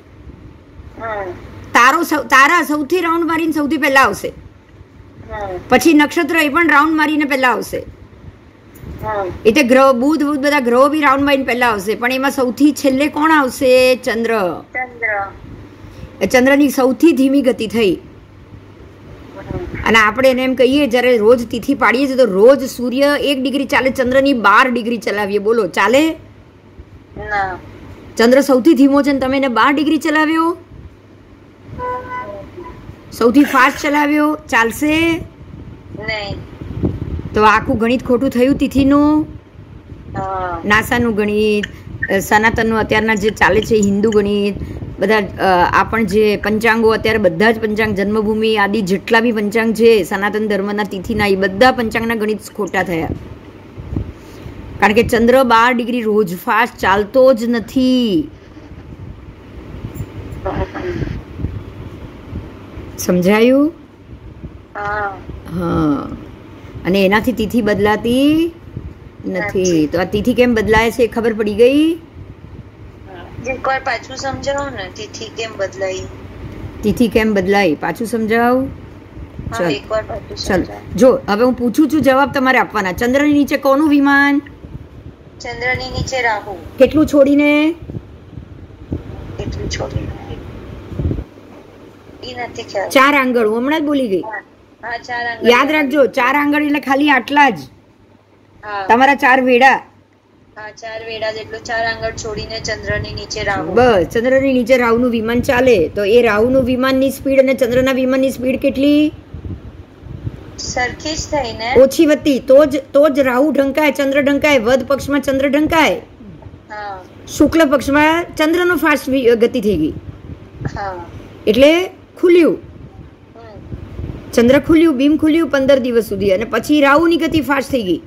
Speaker 1: તારા સૌથી રાઉન્ડ મારીને સૌથી પહેલા આવશે. પછી નક્ષત્ર એ પણ રાઉન્ડ મારીને પહેલા આવશે. એટલે ગ્રહ બુધ બધા ગ્રહો બી રાઉન્ડ મારીને પહેલા આવશે. પણ એમાં સૌથી છેલ્લે કોણ આવશે? ચંદ્ર. ચંદ્રની સૌથી ધીમી ગતિ થઈ. અને આપણે એને એમ કહીએ જ્યારે રોજ તિથિ પાડીએ છીએ તો રોજ સૂર્ય 1 ડિગ્રી ચાલે, ચંદ્રની 12 ડિગ્રી ચલાવીએ. બોલો ચાલે? ચંદ્ર સૌથી ધીમો છે ને તમે એને 12 ડિગ્રી ચલાવ્યો, સૌથી ફાસ્ટ ચલાવ્યો, ચાલશે? તો આખું ગણિત ખોટું થયું તિથિનું. નાસાનું ગણિત, સનાતનનું અત્યારના જે ચાલે છે હિન્દુ ગણિત, બધા આ પણ જે પંચાંગો અત્યારે બધા જ પંચાંગ, જન્મભૂમિ આદિ જેટલા બી પંચાંગ છે સનાતન ધર્મના તિથિના, એ બધા પંચાંગના ગણિત ખોટા થયા. કારણ કે ચંદ્ર 12 ડિગ્રી રોજ ફાસ્ટ ચાલતો જ નથી. સમજાયું? હા. અને એનાથી તિથિ બદલાતી નથી. તો આ તિથિ કેમ બદલાય છે ખબર પડી ગઈ?
Speaker 2: એકવાર પાછું સમજાવો ને, તિથિ કેમ બદલાઈ?
Speaker 1: તિથિ કેમ બદલાઈ પાછું સમજાવ. ચલ જો હવે હું પૂછું છું, જવાબ તમારે આપવાના. ચંદ્રની નીચે કોનું વિમાન?
Speaker 2: ચંદ્રની નીચે રાહુ.
Speaker 1: કેટલું છોડીને?
Speaker 2: એટલું છોડીને ઈ નથી ખ્યાલ.
Speaker 1: 4 આંગળ. હું હમણાં જ બોલી ગઈ.
Speaker 2: હા 4 આંગળ.
Speaker 1: યાદ રાખજો, 4 આંગળ એટલે ખાલી આટલા જ. તમારા 4 વેડા.
Speaker 2: હા 4 વેડા જેટલું 4 આંગળ છોડીને ચંદ્રની નીચે રાહુ.
Speaker 1: બસ ચંદ્રની નીચે રાહુનું વિમાન ચાલે. તો એ રાહુનું વિમાનની સ્પીડ અને ચંદ્રના વિમાનની સ્પીડ કેટલી?
Speaker 2: સરખી જ થઈ ને? ઓછી
Speaker 1: વધતી. તો જ રાહુ ઢંકાય, ચંદ્ર ઢંકાય. વધ પક્ષમાં ચંદ્ર ઢંકાય, શુક્લ પક્ષમાં ચંદ્રનો ફાસ્ટ ગતિ થઈ ગઈ. એટલે ખુલ્યું, ચંદ્ર ખુલ્યું, બીમ ખુલ્યું 15 દિવસ સુધી. અને પછી રાહુની ગતિ ફાસ્ટ થઈ ગઈ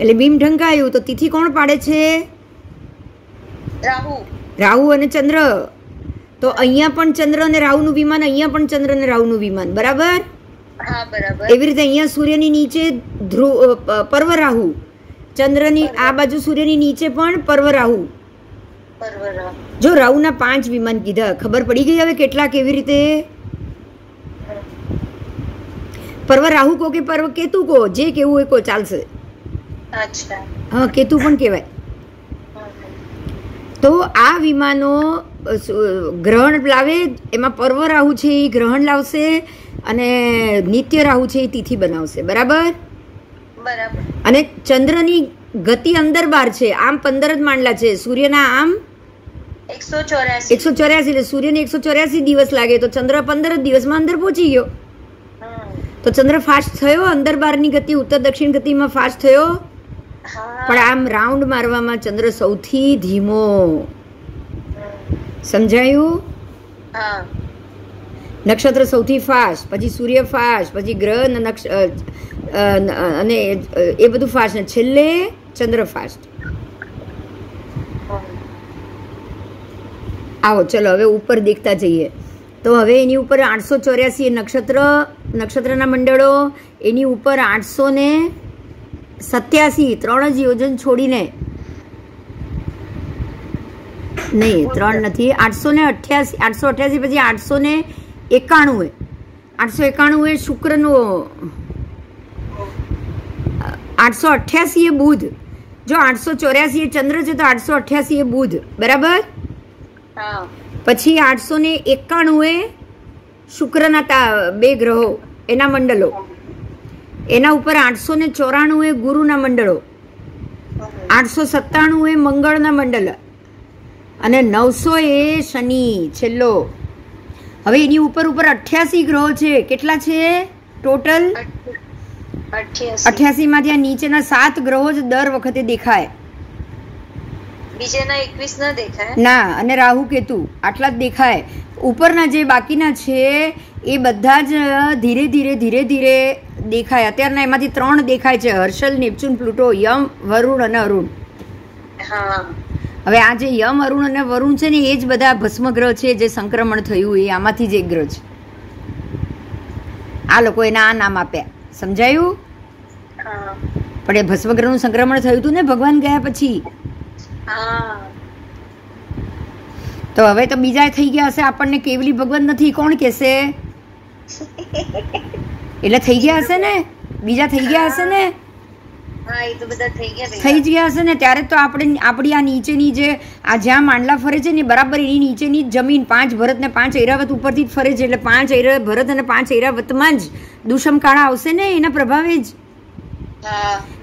Speaker 1: એટલે બીમ ઢંકાયું. તો તિથિ કોણ પાડે છે? રાહુ અને ચંદ્ર. તો અહીંયા પણ ચંદ્ર અને રાહુનું વિમાન, અહીંયા પણ ચંદ્ર અને રાહુનું વિમાન. બરાબર? એવી રીતે અહીંયા સૂર્યની નીચે પર્વ રાહુ, ચંદ્રની આ બાજુ સૂર્યની નીચે પણ પર્વ રાહુ. જો રાહુના 5 વિમાન કીધા. ખબર પડી ગઈ હવે કેટલા કેવી રીતે? પર્વ રાહુ કો કે પર્વ કેતુ કો, જે કેવું હોય કો ચાલશે. હા કેતુ પણ કહેવાય. તો આ વિમાનો ગ્રહણ લાવે, એમાં પર્વ રાહુ છે એ ગ્રહણ લાવશે અને નિત્ય રાહુ છે એ તિથિ બનાવશે. બરાબર? અને ચંદ્રની ગતિ અંદર બહાર છે. આમ 15 જ માંડલા છે, સૂર્યના આમ 184. એટલે સૂર્યને 184 દિવસ લાગે, તો ચંદ્ર 15 દિવસમાં અંદર પહોંચી ગયો. તો ચંદ્ર ફાસ્ટ થયો, અંદર બહારની ગતિ ઉત્તર દક્ષિણ ગતિમાં ફાસ્ટ થયો. પણ આમ રાઉન્ડ મારવામાં ચંદ્ર સૌથી ધીમો. સમજાયું? નક્ષત્ર સૌથી ફાસ્ટ, પછી સૂર્ય ફાસ્ટ, પછી ગ્રહ અને એ બધું ફાસ્ટ, ને છેલ્લે ચંદ્ર ફાસ્ટ. આવો ચલો હવે ઉપર દેખતા જઈએ. તો હવે એની ઉપર 884 નક્ષત્રના મંડળો, એની ઉપર 887 3 જ યોજન છોડીને, નહીં 3 નથી, 888 પછી 891 એ શુક્રનો, 888 એ બુધ. જો 884 એ ચંદ્ર છે તો 888 એ બુધ. બરાબર? પછી 891 એ શુક્રના 2 ગ્રહો એના મંડળો. એના ઉપર 894 એ ગુરુના મંડળો, 897 એ મંગળના મંડળ અને 900 એ શનિ છેલ્લો. હવે એની ઉપર 88 ગ્રહો છે. કેટલા છે ટોટલ? 88 માંથી આ નીચેના 7 ગ્રહો જ દર વખતે દેખાય.
Speaker 2: બીજેના 21 ન દેખાય
Speaker 1: ના. અને રાહુ કેતુ આટલા જ દેખાય. ઉપરના જે બાકીના છે એ બધા જ ધીરે ધીરે દેખાય. અત્યારના એમાંથી 3 દેખાય છે: હર્ષલ, નેપચ્યુન, પ્લુટો, યમ, વરુણ અને અરુણ. હવે આ જે યમ, અરુણ અને વરુણ છે ને એ જ બધા ભસ્મ ગ્રહ છે જે સંક્રમણ થયું એ આમાંથી જ એક ગ્રહ છે. આ લોકો એના આ નામ આપ્યા. સમજાયું? પણ એ ભસ્મ ગ્રહનું સંક્રમણ થયું હતું ને ભગવાન ગયા પછી. તો હવે તો બીજા થઈ ગયા હશે, આપણને કેવલી ભગવાન નથી કોણ કહેશે? એટલે થઈ ગયા હશે ને, બીજા થઈ ગયા હશે ને, થઈ ગયા હશે ને. ત્યારે તો આપણે આપણી આ નીચેની જે આ જ્યાં માંડલા ફરે છે ને બરાબર એની નીચેની જમીન 5 ભરત ને 5 ઐરાવત ઉપરથી જ ફરે છે. એટલે 5 ભરત અને 5 ઐરાવતમાં જ દુષ્મકાળા આવશે ને, એના પ્રભાવે જ.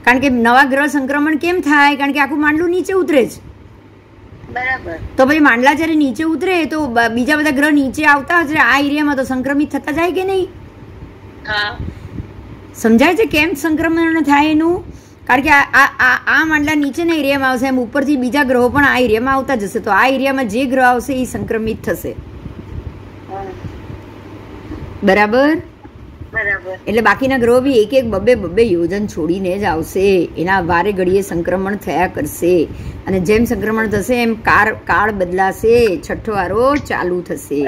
Speaker 1: કારણ કે નવા ગ્રહ સંક્રમણ કેમ થાય? કારણ કે આખું માંડલું નીચે ઉતરે જ.
Speaker 2: બરાબર.
Speaker 1: તો પછી માંડલા જ્યારે નીચે ઉતરે તો બીજા બધા ગ્રહ નીચે આવતા હશે આ એરિયામાં, તો સંક્રમિત થતા જાય કે નહીં? સમજાય છે કેમ સંક્રમણ થાય એનું? કારણ કે આ માંડલા નીચેના એરિયામાં આવશે, એમ ઉપરથી બીજા ગ્રહો પણ આ એરિયામાં આવતા જશે. તો આ એરિયામાં જે ગ્રહ આવશે એ સંક્રમિત થશે. બરાબર. એટલે બાકીના ગ્રહો બી એક બબે યોજન છોડીને જ આવશે. એના વારે ઘડીએ સંક્રમણ થયા કરશે. અને જેમ સંક્રમણ થશે એમ કાળ બદલાશે, છઠ્ઠો વારો ચાલુ થશે.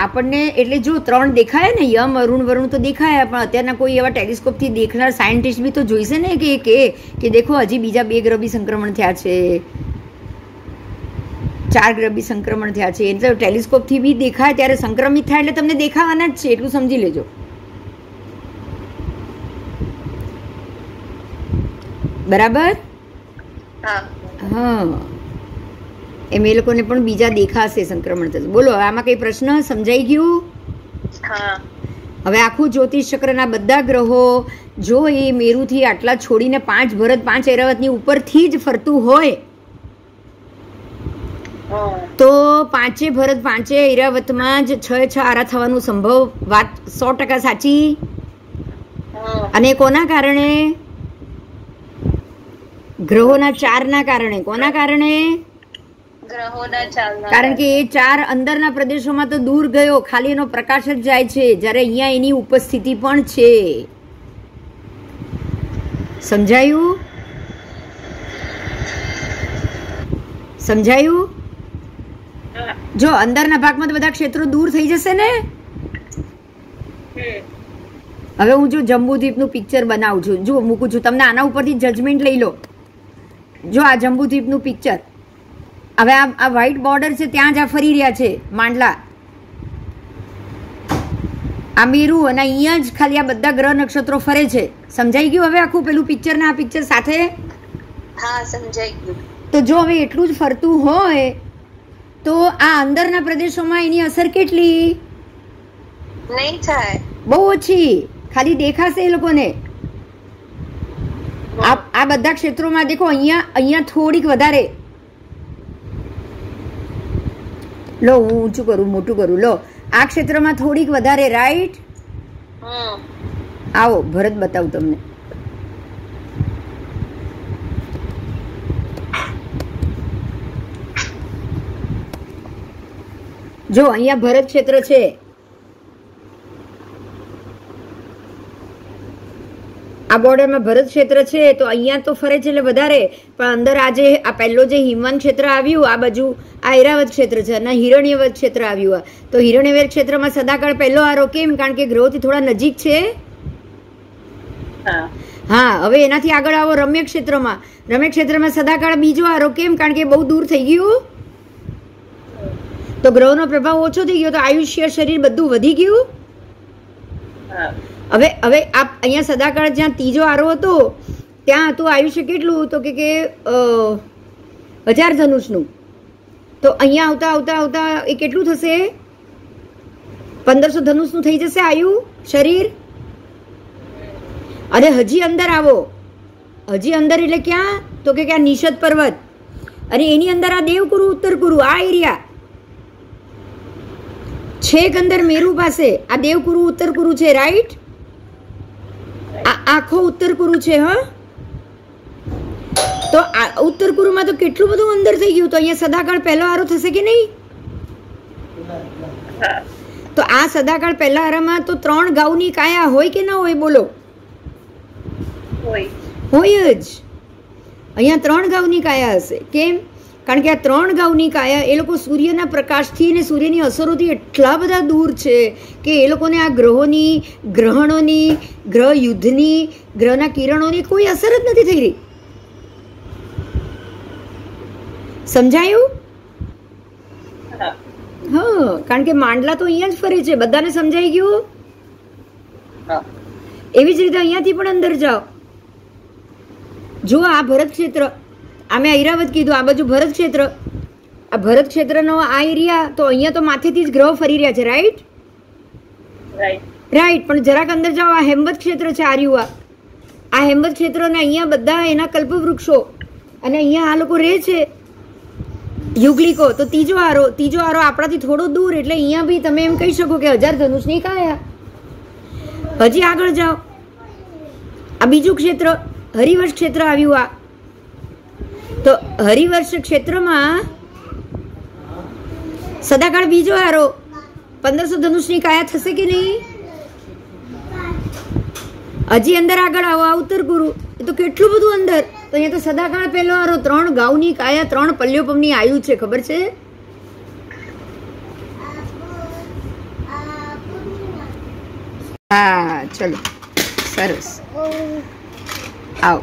Speaker 1: આપણને એટલે જો 3 દેખાય ને, યમ અરુણ વરુણ તો દેખાય, પણ અત્યારના કોઈ એવા ટેલિસ્કોપ થી દેખનાર સાયન્ટિસ્ટ બી તો જોઈશે ને કે દેખો હજી બીજા 2 ગ્રહ બી સંક્રમણ થયા છે, 4 ગ્રહ બી સંક્રમણ થયા છે. એટલે ટેલિસ્કોપ થી બી દેખાય ત્યારે સંક્રમિત થાય એટલે તમને દેખાવાના જ છે, એટલું સમજી લેજો. બરાબર. હા, એમ એ લોકોને પણ બીજા દેખાશે, સંક્રમણ થશે. બોલો આમાં કઈ પ્રશ્ન? સમજાઈ ગયું? હવે આખું જ્યોતિષ ચક્રના બધા ગ્રહો જો એ મેરુથી આટલા છોડીને 5 ભરત 5 ઐરાવતની ઉપરથી જ ફરતું હોય તો 5 ભરત 5 ઐરાવતમાં જ 6 આરા થવાનું સંભવ. વાત 100% સાચી. અને કોના કારણે? ગ્રહોના 4ના કારણે. કોના કારણે? કારણ કે એ 4 અંદરના પ્રદેશોમાં તો દૂર ગયો, ખાલી એનો પ્રકાશ જ જાય છે, જ્યારે અહીંયા એની ઉપસ્થિતિ પણ છે. સમજાયું? સમજાયું? જો અંદરના ભાગમાં તો બધા ક્ષેત્રો દૂર થઈ જશે ને. હવે હું જો જંબુદ્વીપનું પિક્ચર બનાવું છું, જો મૂકું છું, તમને આના ઉપરથી જજમેન્ટ લઈ લો. જો આ જંબુદ્વીપનું પિક્ચર, હવે આ વ્હાઈટ બોર્ડર છે ત્યાં જ આ ફરી રહ્યા છે માંડલા, આ મેરુ, અને અહીંયા જ ખાલી આ બધા ગ્રહ નક્ષત્રો ફરે છે. સમજાઈ ગયું હવે આખું પેલું પિક્ચર ને આ પિક્ચર સાથે?
Speaker 2: હા, સમજાઈ ગયું.
Speaker 1: તો જો હવે એટલું જ ફરતું હોય તો આ અંદરના પ્રદેશોમાં એની અસર કેટલી?
Speaker 2: નહીં થાય,
Speaker 1: બહુ ઓછી, ખાલી દેખાશે એ લોકોને. આ બધા ક્ષેત્રોમાં દેખો, અહીંયા થોડીક વધારે. લો હું ઊંચું કરું, મોટું કરું. લો આ ક્ષેત્રમાં થોડીક વધારે, રાઈટ? આવો ભરત બતાવું તમને. જો અહીંયા ભરત ક્ષેત્ર છે, આ બોર્ડરમાં ભરત ક્ષેત્ર છે, તો અહીંયા તો ફરે છે એટલે વધારે, પણ અંદર આજે આ પહેલો જે હિમવંત ક્ષેત્ર આવ્યું આ બાજુ, આ ઐરાવત ક્ષેત્ર છે, અને હિરણ્યવત ક્ષેત્ર આવ્યું. તો હિરણ્યવત ક્ષેત્રમાં સદાકાળ પહેલો આરો. કેમ? કારણ કે ગ્રહોથી થોડા નજીક છે. હા, હવે એનાથી આગળ આવો રમ્ય ક્ષેત્રમાં. રમ્ય ક્ષેત્રમાં સદાકાળ બીજો આરો. કેમ? કારણ કે બહુ દૂર થઈ ગયું, તો ગ્રહોનો પ્રભાવ ઓછો થઈ ગયો, તો આયુષ્ય, શરીર બધું વધી ગયું. હવે અહીંયા સદાકાળ જ્યાં ત્રીજો આરો હતો ત્યાં હતું આયુષ્ય કેટલું? તો કે 1000 ધનુષનું. તો અહીંયા આવતા આવતા આવતા એ કેટલું થશે? 1500 ધનુષનું થઈ જશે આયુ, શરીર. અને હજી અંદર આવો, હજી અંદર એટલે ક્યાં? તો કે આ નિષદ પર્વત, અને એની અંદર આ દેવકુરુ, ઉત્તરકુરુ, આ એરિયા છેક અંદર મેરુ પાસે આ દેવકુરુ, ઉત્તરકુરુ છે, રાઈટ? આખો ઉત્તરકુરુ છે. હા, તો ઉત્તરકુરુમાં તો કેટલું બધું અંદર થઈ ગયું. તો અહીંયા સદાકાળ પહેલો આરો થશે કે નહીં? તો આ સદાકાળ પહેલા આરામાં તો 3 ગાઉની કાયા હોય કે ના હોય? બોલો. હોય જ. અહીંયા 3 ગાઉની કાયા હશે. કેમ? કારણ કે આ 3 ગાઉની કાયા એ લોકો સૂર્યના પ્રકાશથી અને સૂર્યની અસરોથી એટલા બધા દૂર છે કે એ લોકોને આ ગ્રહોની, ગ્રહણોની, ગ્રહ યુદ્ધની, ગ્રહના કિરણોની કોઈ અસર જ નથી થઈ રહી. સમજાયું? હા, કારણ કે માંડલા તો અહીંયા જ ફરે છે. બધાને સમજાઈ ગયું? એવી જ રીતે અહીંયાથી પણ અંદર જાઓ. જો આ ભરત ક્ષેત્ર, આ મેં ઐરાવત કીધું, આ બાજુ ભરત ક્ષેત્ર. આ ભરત ક્ષેત્રનો આ એરિયા, તો અહીંયા તો માથેથી જ ગ્રહ ફરી રહ્યા છે. રાઈટ? રાઈટ. પણ જરાક અંદર જાઓ, આ હેમવત ક્ષેત્ર છે. આર્યુઆ આ હેમવત ક્ષેત્ર ને અહીંયા બધા એના કલ્પવૃક્ષો, અને અહીંયા આ લોકો રહે છે યુગલિકો. તો ત્રીજો આરો આપણાથી થોડો દૂર, એટલે અહીંયા બી તમે એમ કહી શકો કે 1000 ધનુષની કાયા. હજી આગળ જાઓ, આ બીજું ક્ષેત્ર હરિવર્ષ ક્ષેત્ર આવ્યું. આ તો હરિવર્ષ ક્ષેત્રમાં સદાકાળ બીજો આરો 1500 ધનુષની કાયા થશે કે નહીં? હજી અંદર આગળ આવો, આ ઉત્તર ગુરુ. એ તો કેટલું બધું અંદર. તો અહીંયા તો સદાકાળ પહેલો આરો 3 ગાઉની કાયા 3 પલ્યોપમની આયુ છે. ખબર છે? હા, ચલો, સરસ. આવો.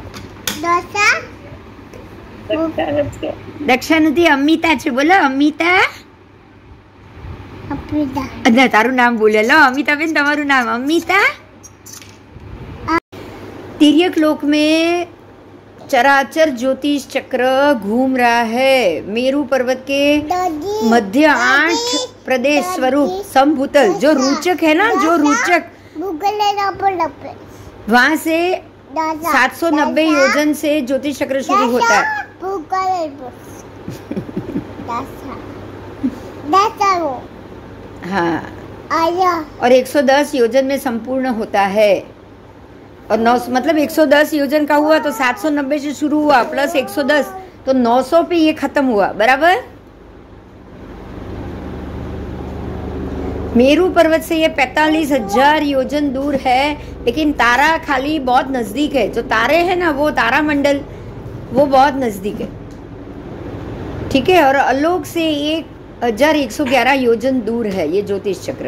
Speaker 1: દક્ષા નથી, અમિતા છે. બોલો અમિતા. તારું નામ બોલે. લો अमिता बेन, તમારું नाम अमिता. तिर्यक लोक में चराचर ज्योतिष चक्र घूम रहा है. मेरू पर्वत के मध्य 8 प्रदेश स्वरूप संभूतल, जो रुचक है ना, जो रुचक, वहाँ से 790 योजन से ज्योतिष चक्र शुरू होता है. हाँ, और 110 योजन में संपूर्ण होता है. और 9 मतलब 110 योजन का हुआ तो 790 से शुरू हुआ प्लस 110 तो 900 पे ये खत्म हुआ. बराबर? मेरू पर्वत से ये 45,000 योजन दूर है, लेकिन तारा खाली बहुत नजदीक है. जो तारे हैं ना, वो तारा मंडल, वो बहुत नजदीक है. ठीक है? और आलोक से 1111 योजन दूर है ये ज्योतिष चक्र.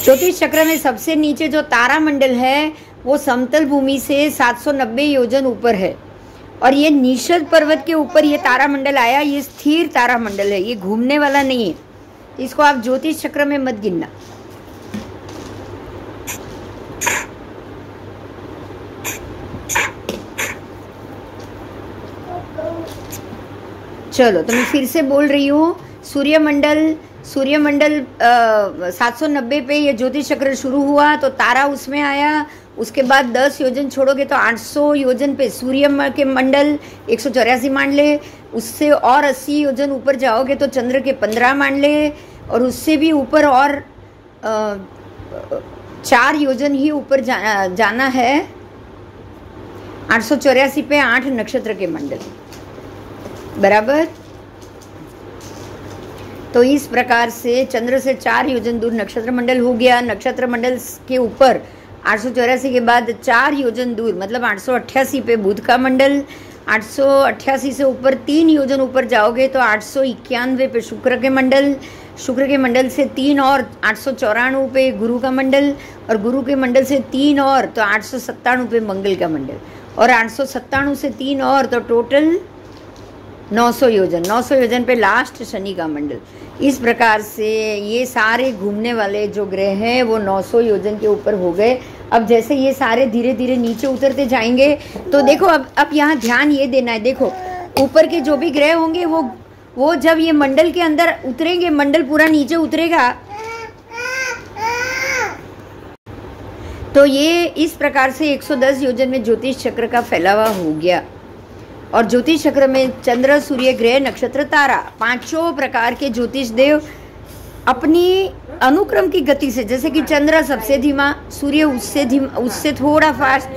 Speaker 1: ज्योतिष चक्र में सबसे नीचे जो तारा मंडल है वो समतल भूमि से 790 योजन ऊपर है. और ये निषद पर्वत के ऊपर ये तारा मंडल आया. ये स्थिर तारा मंडल है, ये घूमने वाला नहीं है. इसको आप ज्योतिष चक्र में मत गिनना. चलो, तो मैं फिर से बोल रही हूँ. सूर्यमंडल 790 पे ये ज्योतिष चक्र शुरू हुआ तो तारा उसमें आया. उसके बाद 10 योजन छोड़ोगे तो 800 योजन पे सूर्य के मंडल 184 मान ले. उससे और 80 योजन ऊपर जाओगे तो चंद्र के 15 मान ले. और उससे भी ऊपर और 4 योजन ही ऊपर जाना है. 884 पे 8 नक्षत्र के मंडल. बराबर? तो इस प्रकार से चंद्र से 4 योजन दूर नक्षत्र मंडल हो गया. नक्षत्र मंडल के ऊपर 884 के बाद 4 योजन दूर मतलब 888 पे बुध का मंडल. 888 से ऊपर 3 योजन ऊपर जाओगे तो 891 पे शुक्र के मंडल. शुक्र के मंडल से 3 और 894 पे गुरु का मंडल. और गुरु के मंडल से 3 और तो 897 पे मंगल का मंडल. और 897 से 3 और तो टोटल 900 योजन. 900 योजन पे लास्ट शनि का मंडल. इस प्रकार से ये सारे घूमने वाले जो ग्रह हैं वो 900 योजन के ऊपर हो गए. अब जैसे ये सारे धीरे धीरे नीचे उतरते जाएंगे तो देखो, अब यहाँ ध्यान ये देना है. देखो, ऊपर के जो भी ग्रह होंगे वो जब ये मंडल के अंदर उतरेंगे, मंडल पूरा नीचे उतरेगा, तो ये इस प्रकार से 110 योजन में ज्योतिष चक्र का फैलावा हो गया. और ज्योतिष चक्र में चंद्र, सूर्य, ग्रह, नक्षत्र, तारा, 5 प्रकार के ज्योतिष देव अपनी अनुक्रम की गति से, जैसे कि चंद्र सबसे धीमा, सूर्य उससे थोड़ा फास्ट,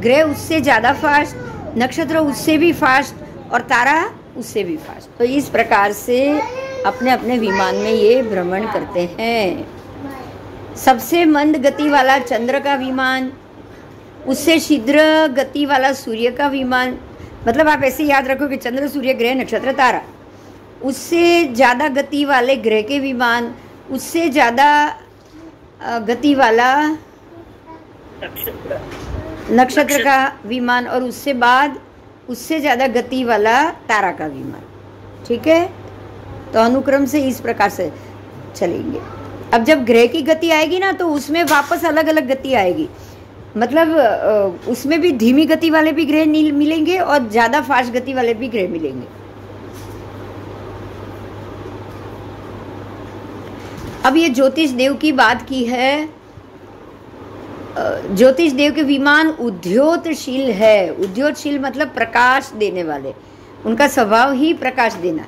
Speaker 1: ग्रह उससे ज़्यादा फास्ट, नक्षत्र उससे भी फास्ट और तारा उससे भी फास्ट. तो इस प्रकार से अपने अपने विमान में ये भ्रमण करते हैं. सबसे मंद गति वाला चंद्र का विमान, उससे शीघ्र गति वाला सूर्य का विमान. मतलब आप ऐसे याद रखो कि चंद्र, सूर्य, ग्रह, नक्षत्र, तारा. उससे ज़्यादा गति वाले ग्रह के विमान, उससे ज़्यादा गति वाला नक्षत्र का विमान, और उससे बाद उससे ज़्यादा गति वाला तारा का विमान। ठीक है, तो अनुक्रम से इस प्रकार से चलेंगे। अब जब ग्रह की गति आएगी ना तो उसमें वापस अलग अलग गति आएगी, मतलब उसमें भी धीमी गति वाले भी ग्रह मिलेंगे और ज़्यादा फास्ट गति वाले भी ग्रह मिलेंगे। अब ये ज्योतिष देव की बात की है। ज्योतिष देव के विमान उद्योतशील है। उद्योतशील मतलब प्रकाश देने वाले, उनका स्वभाव ही प्रकाश देना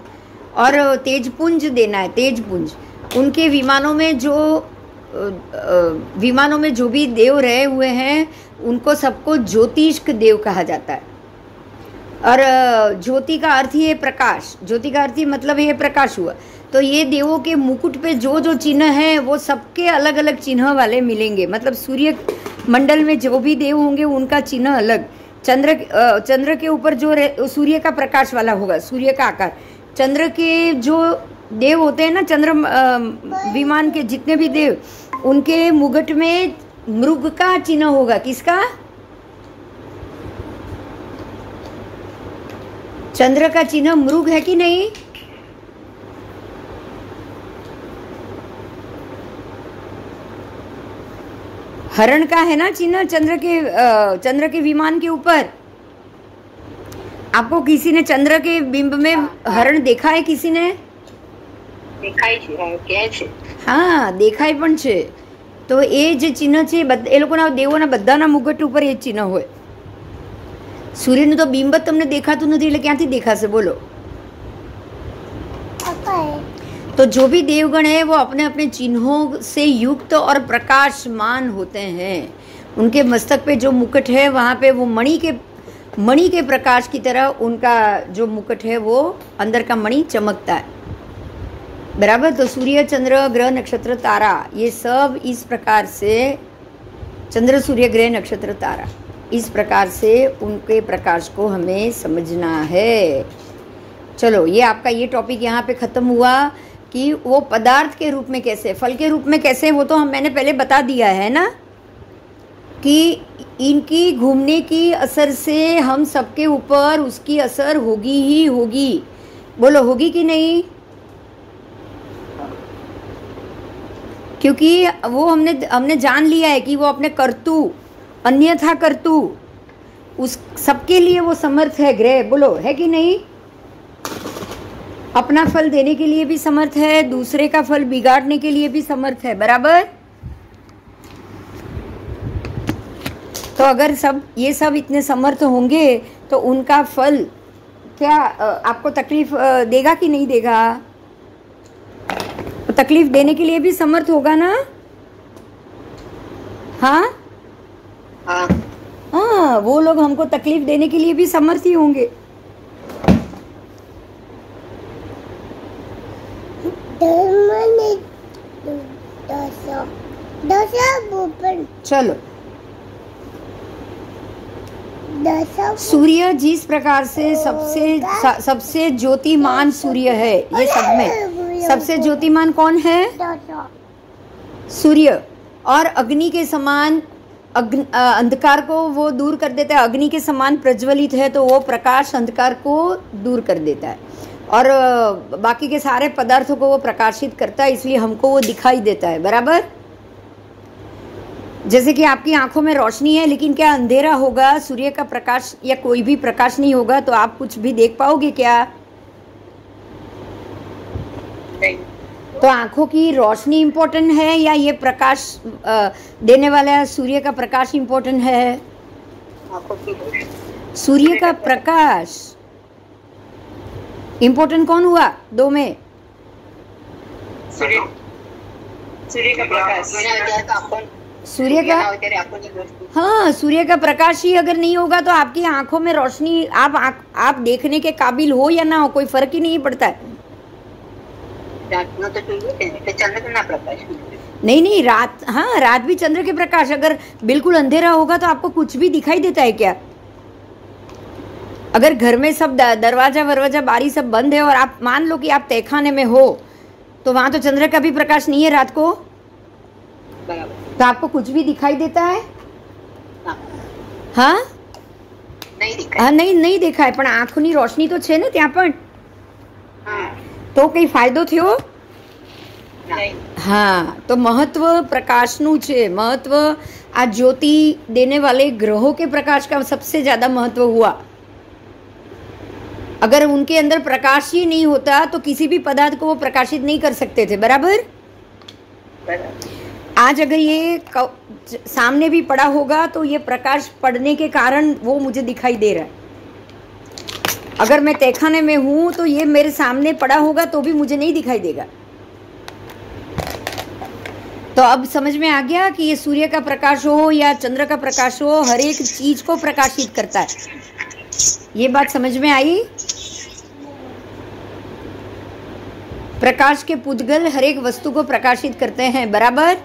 Speaker 1: और तेजपुंज देना है। तेजपुंज उनके विमानों में जो भी देव रहे हुए हैं उनको सबको ज्योतिष्क देव कहा जाता है। और ज्योति का अर्थ ही है प्रकाश। ज्योति का अर्थ ही मतलब ये प्रकाश हुआ। तो ये देवों के मुकुट पे जो जो चिन्ह हैं वो सबके अलग अलग चिन्ह वाले मिलेंगे। मतलब सूर्य मंडल में जो भी देव होंगे उनका चिन्ह अलग। चंद्र के ऊपर जो सूर्य का प्रकाश वाला होगा, सूर्य का आकार। चंद्र के जो देव होते हैं ना, चंद्र विमान के जितने भी देव, उनके मुकुट में मृग का चिन्ह होगा। किसका? चंद्र का चिन्ह मृग है कि नहीं? हरण का है ना चिन्ह चंद्र के विमान के ऊपर। आपको किसी ने चंद्र के बिंब में हरण देखा है? किसी ने? हाँ, દેખાય પણ છે। તો એ જે ચિહ્ન છે એ લોકોના દેવોના બધાના મુગટ ઉપર એ ચિહ્ન હોય। સૂર્યનું તો બિંબ તમને દેખાતું નથી એટલે ક્યાંથી દેખાશે બોલો? तो जो भी देवगण है वो अपने अपने चिन्हों से युक्त और प्रकाशमान होते हैं। उनके मस्तक पे जो मुकुट है वहाँ पे वो मणि के प्रकाश की तरह उनका जो मुकुट है वो अंदर का मणि चमकता है। बराबर। तो सूर्य, चंद्र, ग्रह, नक्षत्र, तारा, ये सब इस प्रकार से, चंद्र, सूर्य, ग्रह, नक्षत्र, तारा, इस प्रकार से उनके प्रकाश को हमें समझना है। चलो, ये आपका ये टॉपिक यहाँ पे ख़त्म हुआ कि वो पदार्थ के रूप में कैसे, फल के रूप में कैसे, वो तो मैंने पहले बता दिया है ना, कि इनकी घूमने की असर से हम सबके ऊपर उसकी असर होगी ही होगी। बोलो, होगी कि नहीं? क्योंकि वो हमने जान लिया है कि वो अपने कर्तु अन्यथा कर्तु उस सबके लिए वो समर्थ है ग्रह। बोलो, है कि नहीं? अपना फल देने के लिए भी समर्थ है, दूसरे का फल बिगाड़ने के लिए भी समर्थ है। बराबर। तो अगर ये सब इतने समर्थ होंगे तो उनका फल क्या आपको तकलीफ देगा कि नहीं देगा? तो तकलीफ देने के लिए भी समर्थ होगा ना? हाँ हाँ, वो लोग हमको तकलीफ देने के लिए भी समर्थ ही होंगे। चलो, सूर्य जिस प्रकार से सबसे ज्योतिमान सूर्य है, ये सब में सबसे ज्योतिमान कौन है? सूर्य। और अग्नि के समान अंधकार को वो दूर कर देता है। अग्नि के समान प्रज्वलित है तो वो प्रकाश अंधकार को दूर कर देता है और बाकी के सारे पदार्थों को वो प्रकाशित करता है, इसलिए हमको वो दिखाई देता है। बराबर। जैसे कि आपकी आंखों में रोशनी है लेकिन क्या अंधेरा होगा, सूर्य का प्रकाश या कोई भी प्रकाश नहीं होगा तो आप कुछ भी देख पाओगे क्या?
Speaker 3: नहीं।
Speaker 1: तो आंखों की रोशनी इम्पोर्टेंट है या ये प्रकाश देने वाला सूर्य का प्रकाश इम्पोर्टेंट है? सूर्य का प्रकाश इम्पोर्टेंट कौन हुआ दो में?
Speaker 3: सूर्य का प्रकाश।
Speaker 1: सूर्य का, हाँ, सूर्य का प्रकाश ही अगर नहीं होगा तो आपकी आंखों में रोशनी, आप देखने के काबिल हो या ना हो, कोई फर्क ही नहीं पड़ता है। नहीं, रात, हाँ, रात भी चंद्र के प्रकाश। अगर बिल्कुल अंधेरा होगा तो आपको कुछ भी दिखाई देता है क्या? अगर घर में सब दरवाजा बारी सब बंद है और आप मान लो कि आप तहखाने में हो तो वहां तो चंद्र का भी प्रकाश नहीं है रात को, तो आपको कुछ भी दिखाई देता है? हाँ,
Speaker 3: नहीं दिखाई
Speaker 1: હા, નહીં દેખાય, પણ આંખની રોશની તો છે ને ત્યાં પણ. તો કઈ ફાયદો થયો? हाँ, तो महत्व प्रकाशनु छे, महत्व आ ज्योति देने वाले ग्रहों के प्रकाश का सबसे ज्यादा महत्व हुआ. अगर उनके अंदर प्रकाश ही नहीं होता तो किसी भी पदार्थ को वो प्रकाशित नहीं कर सकते थे. बराबर? आज अगर ये सामने भी पड़ा होगा तो ये प्रकाश पड़ने के कारण वो मुझे दिखाई दे रहा है. अगर मैं तहखाने में हूं तो ये मेरे सामने पड़ा होगा तो भी मुझे नहीं दिखाई देगा. तो अब समझ में आ गया कि ये सूर्य का प्रकाश हो या चंद्र का प्रकाश हो, हर एक चीज को प्रकाशित करता है. ये बात समझ में आई? प्रकाश के पुद्गल हर एक वस्तु को प्रकाशित करते हैं. बराबर?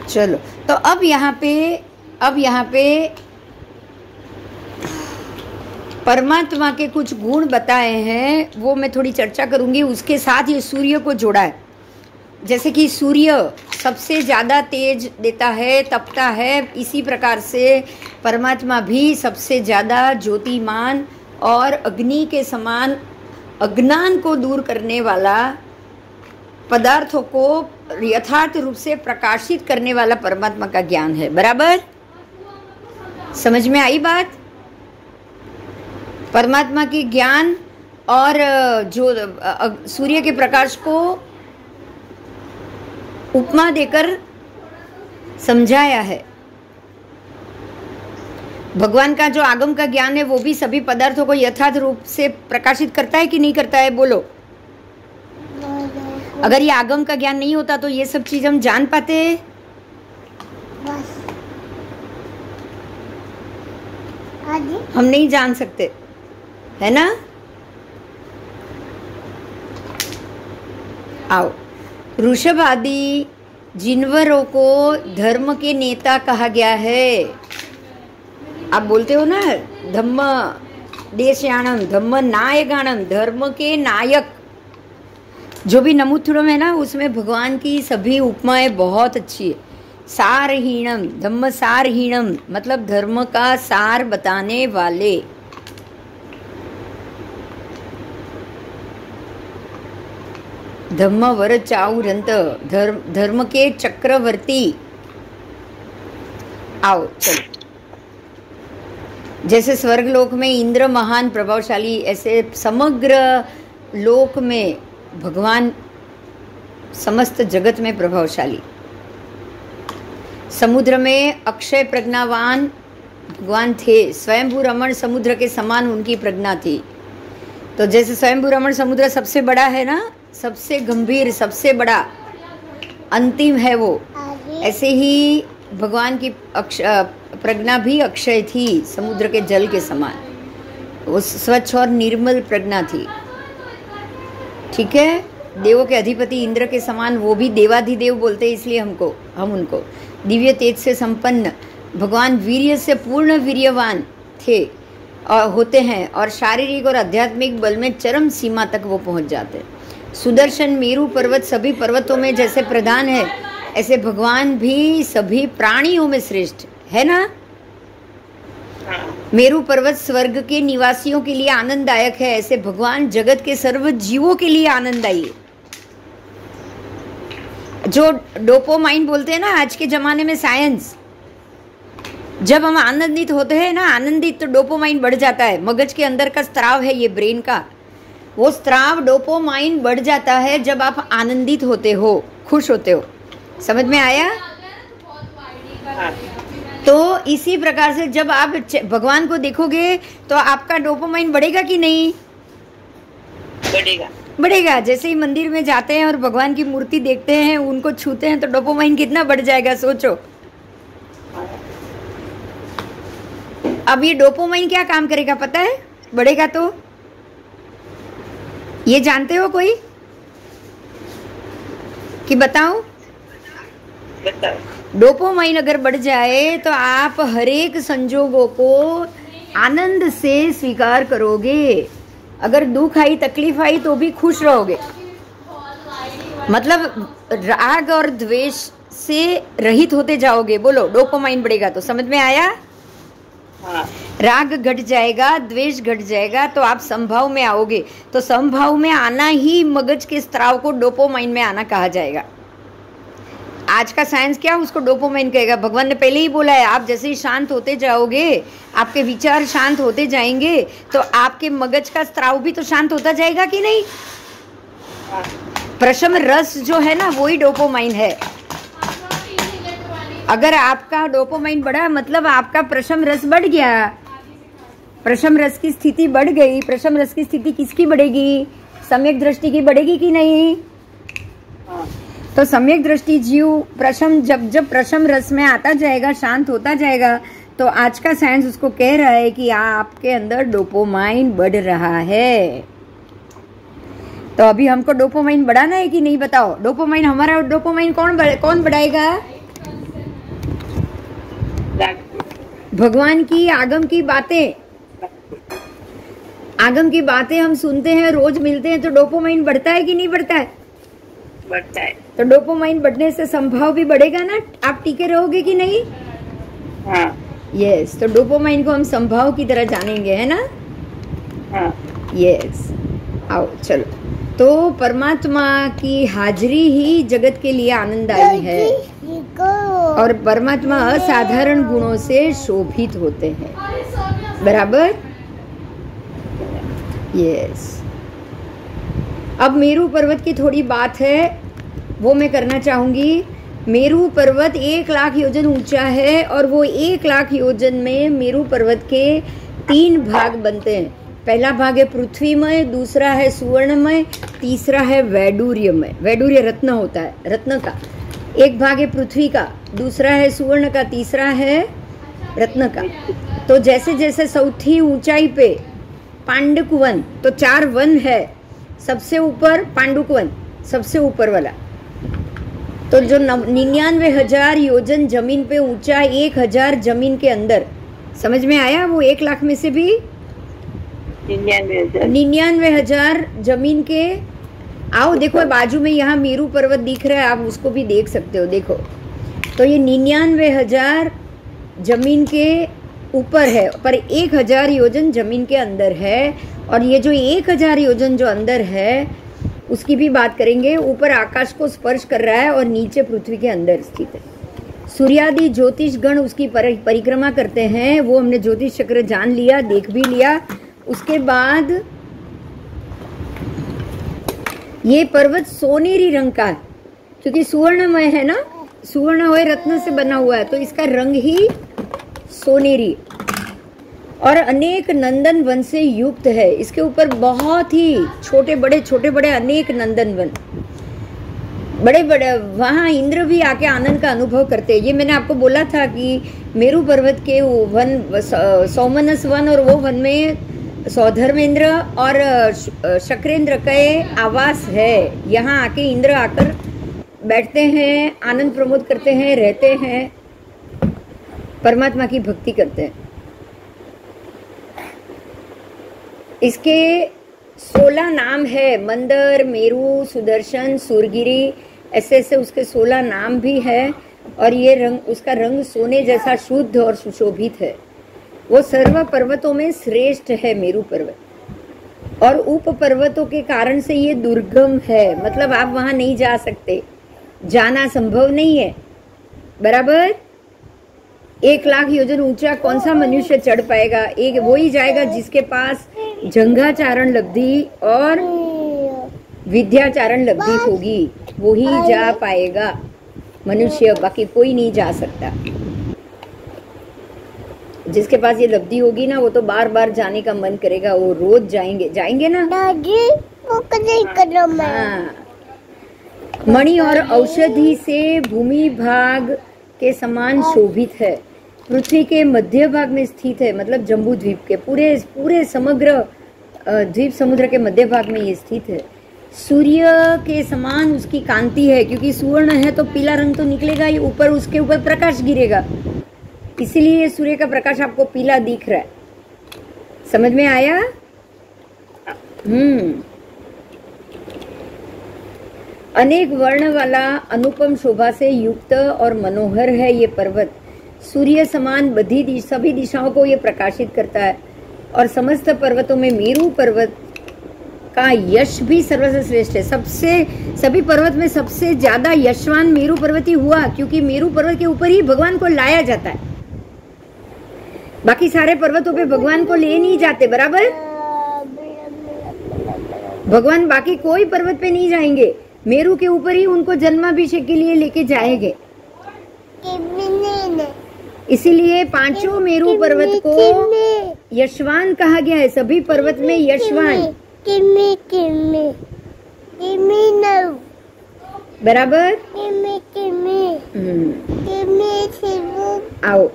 Speaker 1: चलो, तो अब यहाँ पे परमात्मा के कुछ गुण बताए हैं, वो मैं थोड़ी चर्चा करूंगी. उसके साथ ये सूर्य को जोड़ा है. जैसे कि सूर्य सबसे ज़्यादा तेज देता है, तपता है, इसी प्रकार से परमात्मा भी सबसे ज़्यादा ज्योतिमान और अग्नि के समान अज्ञान को दूर करने वाला, पदार्थों को यथार्थ रूप से प्रकाशित करने वाला परमात्मा का ज्ञान है. बराबर? समझ में आई बात? परमात्मा की ज्ञान और जो सूर्य के प्रकाश को उपमा देकर समझाया है. भगवान का जो आगम का ज्ञान है वो भी सभी पदार्थों को यथार्थ रूप से प्रकाशित करता है कि नहीं करता है? बोलो. अगर ये आगम का ज्ञान नहीं होता तो ये सब चीज हम जान पाते? हम नहीं जान सकते, है ना? आओ. ऋषभ आदि जिनवरों को धर्म के नेता कहा गया है. आप बोलते हो ना, धम्म देशयाणम, धम्म नायकाणम, धर्म के नायक. जो भी नमूथुरम है ना, उसमें भगवान की सभी उपमाएं बहुत अच्छी है. सारहीणम, धम्म सारहीणम मतलब धर्म का सार बताने वाले. धम्म वर चाउरंत, धर्म के चक्रवर्ती. आओ चलो. जैसे स्वर्गलोक में इंद्र महान प्रभावशाली, ऐसे समग्र लोक में भगवान समस्त जगत में प्रभावशाली. समुद्र में अक्षय प्रज्ञावान भगवान थे. स्वयंभू रमण समुद्र के समान उनकी प्रज्ञा थी. तो जैसे स्वयंभू रमण समुद्र सबसे बड़ा है ना, सबसे गंभीर, सबसे बड़ा, अंतिम है वो, ऐसे ही भगवान की प्रज्ञा भी अक्षय थी, समुद्र के जल के समान. वो स्वच्छ और निर्मल प्रज्ञा थी. ठीक है? देवों के अधिपति इंद्र के समान वो भी देवाधिदेव बोलते हैं, इसलिए हम उनको दिव्य तेज से संपन्न भगवान वीर्य से पूर्ण वीर्यवान थे और होते हैं, और शारीरिक और आध्यात्मिक बल में चरम सीमा तक वो पहुंच जाते हैं. सुदर्शन मेरु पर्वत सभी पर्वतों में जैसे प्रधान है, ऐसे भगवान भी सभी प्राणियों में श्रेष्ठ है ना. मेरु पर्वत स्वर्ग के निवासियों के लिए आनंददायक है, ऐसे भगवान जगत के सर्व जीवों के लिए आनंददायी है. जो डोपामाइन बोलते हैं ना आज के जमाने में साइंस, जब हम आनंदित होते हैं ना, आनंदित, तो डोपामाइन बढ़ जाता है. मगज के अंदर का स्त्राव है ये, ब्रेन का, वो स्त्राव डोपामाइन बढ़ जाता है जब आप आनंदित होते हो, खुश होते हो. समझ में आया? तो इसी प्रकार से जब आप भगवान को देखोगे तो आपका डोपामाइन बढ़ेगा कि नहीं? बढ़ेगा. जैसे ही मंदिर में जाते हैं और भगवान की मूर्ति देखते हैं, उनको छूते हैं, तो डोपामाइन कितना बढ़ जाएगा, सोचो. अब ये डोपामाइन क्या काम करेगा पता है? बढ़ेगा तो ये जानते हो कोई कि बताओ? डोपामाइन अगर बढ़ जाए तो आप हर एक संजोगों को आनंद से स्वीकार करोगे. अगर दुख आई, तकलीफ आई तो भी खुश रहोगे. मतलब राग और द्वेष से रहित होते जाओगे, बोलो डोपामाइन बढ़ेगा तो, समझ में आया?
Speaker 3: हाँ।
Speaker 1: राग घट जाएगा, द्वेष घट जाएगा तो आप समभाव में आओगे, तो समभाव में आना ही मगज के स्त्राव को डोपामाइन में आना कहा जाएगा। आज का साइंस क्या उसको डोपामाइन कहेगा। भगवान ने पहले ही बोला है, आप जैसे ही शांत होते जाओगे, आपके विचार शांत होते जाएंगे, तो आपके मगज का स्त्राव भी तो शांत होता जाएगा कि नहीं? प्रशम रस जो है ना वही डोपामाइन है। अगर आपका डोपामाइन बढ़ा मतलब आपका प्रशम रस बढ़ गया, प्रशम रस की स्थिति बढ़ गई। प्रशम रस की स्थिति किसकी बढ़ेगी? सम्यक दृष्टि की बढ़ेगी कि नहीं? तो सम्यक दृष्टि जीव प्रशम जब प्रशम रस में आता जाएगा, शांत होता जाएगा, तो आज का साइंस उसको कह रहा है कि आपके अंदर डोपामाइन बढ़ रहा है। तो अभी हमको डोपामाइन बढ़ाना है कि नहीं, बताओ? डोपामाइन, हमारा डोपामाइन कौन बढ़ाएगा? भगवान की आगम की बातें, आगम की बातें हम सुनते हैं, रोज मिलते हैं, तो डोपामाइन बढ़ता है कि नहीं बढ़ता है?
Speaker 3: बढ़ता है।
Speaker 1: तो डोपामाइन बढ़ने से संभाव भी बढ़ेगा ना, आप टिके रहोगे कि नहीं?
Speaker 3: हाँ।
Speaker 1: यस, तो डोपामाइन को हम संभाव की तरह जानेंगे, है ना?
Speaker 3: हाँ।
Speaker 1: यस, आओ चलो। तो परमात्मा की हाजिरी ही जगत के लिए आनंददायी है और परमात्मा असाधारण गुणों से शोभित होते हैं, बराबर? यस। अब मेरू पर्वत की थोड़ी बात है, वो मैं करना चाहूंगी। मेरू पर्वत 1 लाख योजन ऊंचा है और वो 1 लाख योजन में मेरू पर्वत के 3 भाग बनते हैं। पहला भाग है पृथ्वीमय, दूसरा है सुवर्णमय, तीसरा है वैडूर्यमय। वैडूर्य रत्न होता है, रत्न का। एक भाग है पृथ्वी का, दूसरा है सुवर्ण का, तीसरा है रत्न का। तो जैसे जैसे चौथी ऊंचाई पे पांडुक वन, तो 4 वन है, सबसे ऊपर पांडुक वन, सबसे ऊपर वाला। तो जो 99,000 योजन जमीन पे ऊंचा, 1,000 जमीन के अंदर, समझ में आया? वो 1 लाख में से भी 99,000 जमीन के। आओ देखो बाजू में यहाँ मेरू पर्वत दिख रहा है, आप उसको भी देख सकते हो, देखो। तो ये 99,000 जमीन के ऊपर है, पर 1,000 योजन जमीन के अंदर है। और ये जो 1,000 योजन जो अंदर है उसकी भी बात करेंगे। ऊपर आकाश को स्पर्श कर रहा है और नीचे पृथ्वी के अंदर स्थित है। सूर्यादि ज्योतिष गण उसकी परिक्रमा करते हैं, वो हमने ज्योतिष चक्र जान लिया, देख भी लिया। उसके बाद ये पर्वत सोनेरी रंग का है, क्योंकि सुवर्णमय है ना, सुवर्णमय रत्न से बना हुआ है, तो इसका रंग ही सोनेरी। और अनेक नंदन वन से युक्त है। इसके ऊपर बहुत ही छोटे बड़े अनेक नंदन वन, बड़े बड़े, वहाँ इंद्र भी आके आनंद का अनुभव करते हैं। ये मैंने आपको बोला था कि मेरू पर्वत के वन सौमनस वन, और वो वन में सौधर्मेंद्र और शक्रेंद्र के आवास है। यहाँ आके इंद्र आकर बैठते हैं, आनंद प्रमोद करते हैं, रहते हैं, परमात्मा की भक्ति करते हैं। इसके 16 नाम है, मंदर, मेरू, सुदर्शन, सूरगिरी, ऐसे ऐसे उसके 16 नाम भी है। और ये रंग, उसका रंग सोने जैसा शुद्ध और सुशोभित है। वो सर्व पर्वतों में श्रेष्ठ है मेरू पर्वत। और उप पर्वतों के कारण से ये दुर्गम है, मतलब आप वहां नहीं जा सकते, जाना संभव नहीं है, बराबर? 1 लाख योजन ऊंचा कौन सा मनुष्य चढ़ पाएगा? एक वो ही जाएगा जिसके पास जंघाचारण लब्धि और विद्याचारण लब्धि होगी, वो ही जा पाएगा मनुष्य, बाकी कोई नहीं जा सकता। जिसके पास ये लब्धि होगी ना, वो तो बार बार जाने का मन करेगा, वो रोज जाएंगे ना। हाँ। मणि और औषधि से भूमि भाग के समान शोभित है। पृथ्वी के मध्य भाग में स्थित है, मतलब जम्बू द्वीप के पूरे समग्र द्वीप समुद्र के मध्य भाग में ये स्थित है। सूर्य के समान उसकी कांति है, क्योंकि सुवर्ण है तो पीला रंग तो निकलेगा ही, ऊपर उसके ऊपर प्रकाश गिरेगा, इसीलिए सूर्य का प्रकाश आपको पीला दिख रहा है। समझ में आया? अनेक वर्ण वाला अनुपम शोभा से युक्त और मनोहर है ये पर्वत। सूर्य समान सभी दिशाओं को ये प्रकाशित करता है और समस्त पर्वतों में मेरू पर्वत का यश भी सर्वश्रेष्ठ श्रेष्ठ है। सभी पर्वत में सबसे ज्यादा यशवान मेरू पर्वत ही हुआ, क्योंकि मेरू पर्वत के ऊपर ही भगवान को लाया जाता है। बाकी सारे पर्वतों पे भगवान को ले नहीं जाते, बराबर। भगवान बाकी कोई पर्वत पे नहीं जाएंगे, मेरू के ऊपर ही उनको जन्माभिषेक के लिए लेके जाएंगे। इसीलिए पांचों मेरू पर्वत को यशवान कहा गया है। सभी पर्वत में यशवान, बराबर। आओ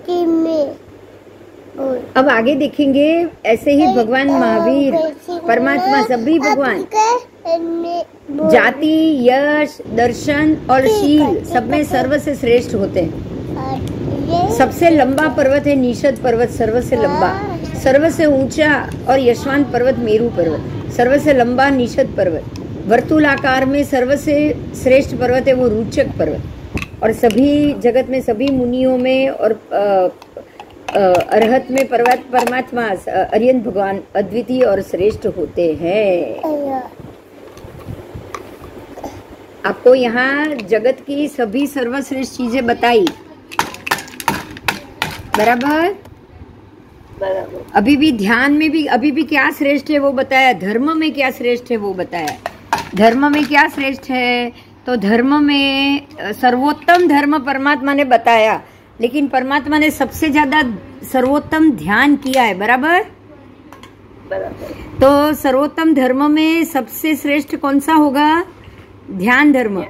Speaker 1: अब आगे देखेंगे। ऐसे ही भगवान महावीर, परमात्मा, सभी भगवान जाति, यश, दर्शन और शील सब में सर्व से श्रेष्ठ होते हैं। सबसे लंबा पर्वत है निषद पर्वत, सर्व से लंबा। सर्व से ऊंचा और यशवान पर्वत मेरू पर्वत, सर्व से लंबा निषद पर्वत। वर्तुलाकार में सर्व से श्रेष्ठ पर्वत है वो रुचक पर्वत। और सभी जगत में, सभी मुनियों में और अरहत में परमात्मा अरियंत भगवान अद्वितीय और श्रेष्ठ होते हैं। आपको यहाँ जगत की सभी सर्वश्रेष्ठ चीजें बताई, बराबर। अभी भी ध्यान में भी अभी भी क्या श्रेष्ठ है वो बताया, धर्म में क्या श्रेष्ठ है वो बताया। धर्म में क्या श्रेष्ठ है तो धर्म में सर्वोत्तम धर्म परमात्मा ने बताया, लेकिन परमात्मा ने सबसे ज्यादा सर्वोत्तम ध्यान किया है, बराबर। तो सर्वोत्तम धर्म में सबसे श्रेष्ठ कौन सा होगा? ध्यान धर्म।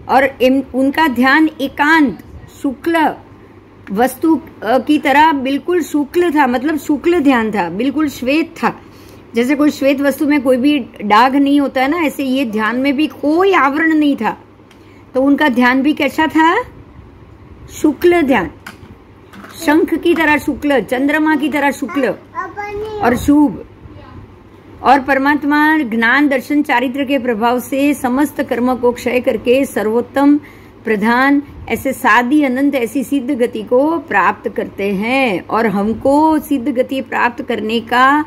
Speaker 1: और उनका ध्यान एकांत शुक्ल वस्तु की तरह बिल्कुल शुक्ल था, मतलब शुक्ल ध्यान था, बिल्कुल श्वेत था। जैसे कोई श्वेत वस्तु में कोई भी दाग नहीं होता है ना, ऐसे ये ध्यान में भी कोई आवरण नहीं था। तो उनका ध्यान भी कैसा था? शुक्ल ध्यान, शंख की तरह शुक्ल, चंद्रमा की तरह शुक्ल और शुभ। और परमात्मा ज्ञान दर्शन चारित्र के प्रभाव से समस्त कर्म को क्षय करके सर्वोत्तम प्रधान ऐसे सादी अनंत ऐसी सिद्ध गति को प्राप्त करते हैं। और हमको सिद्ध गति प्राप्त करने का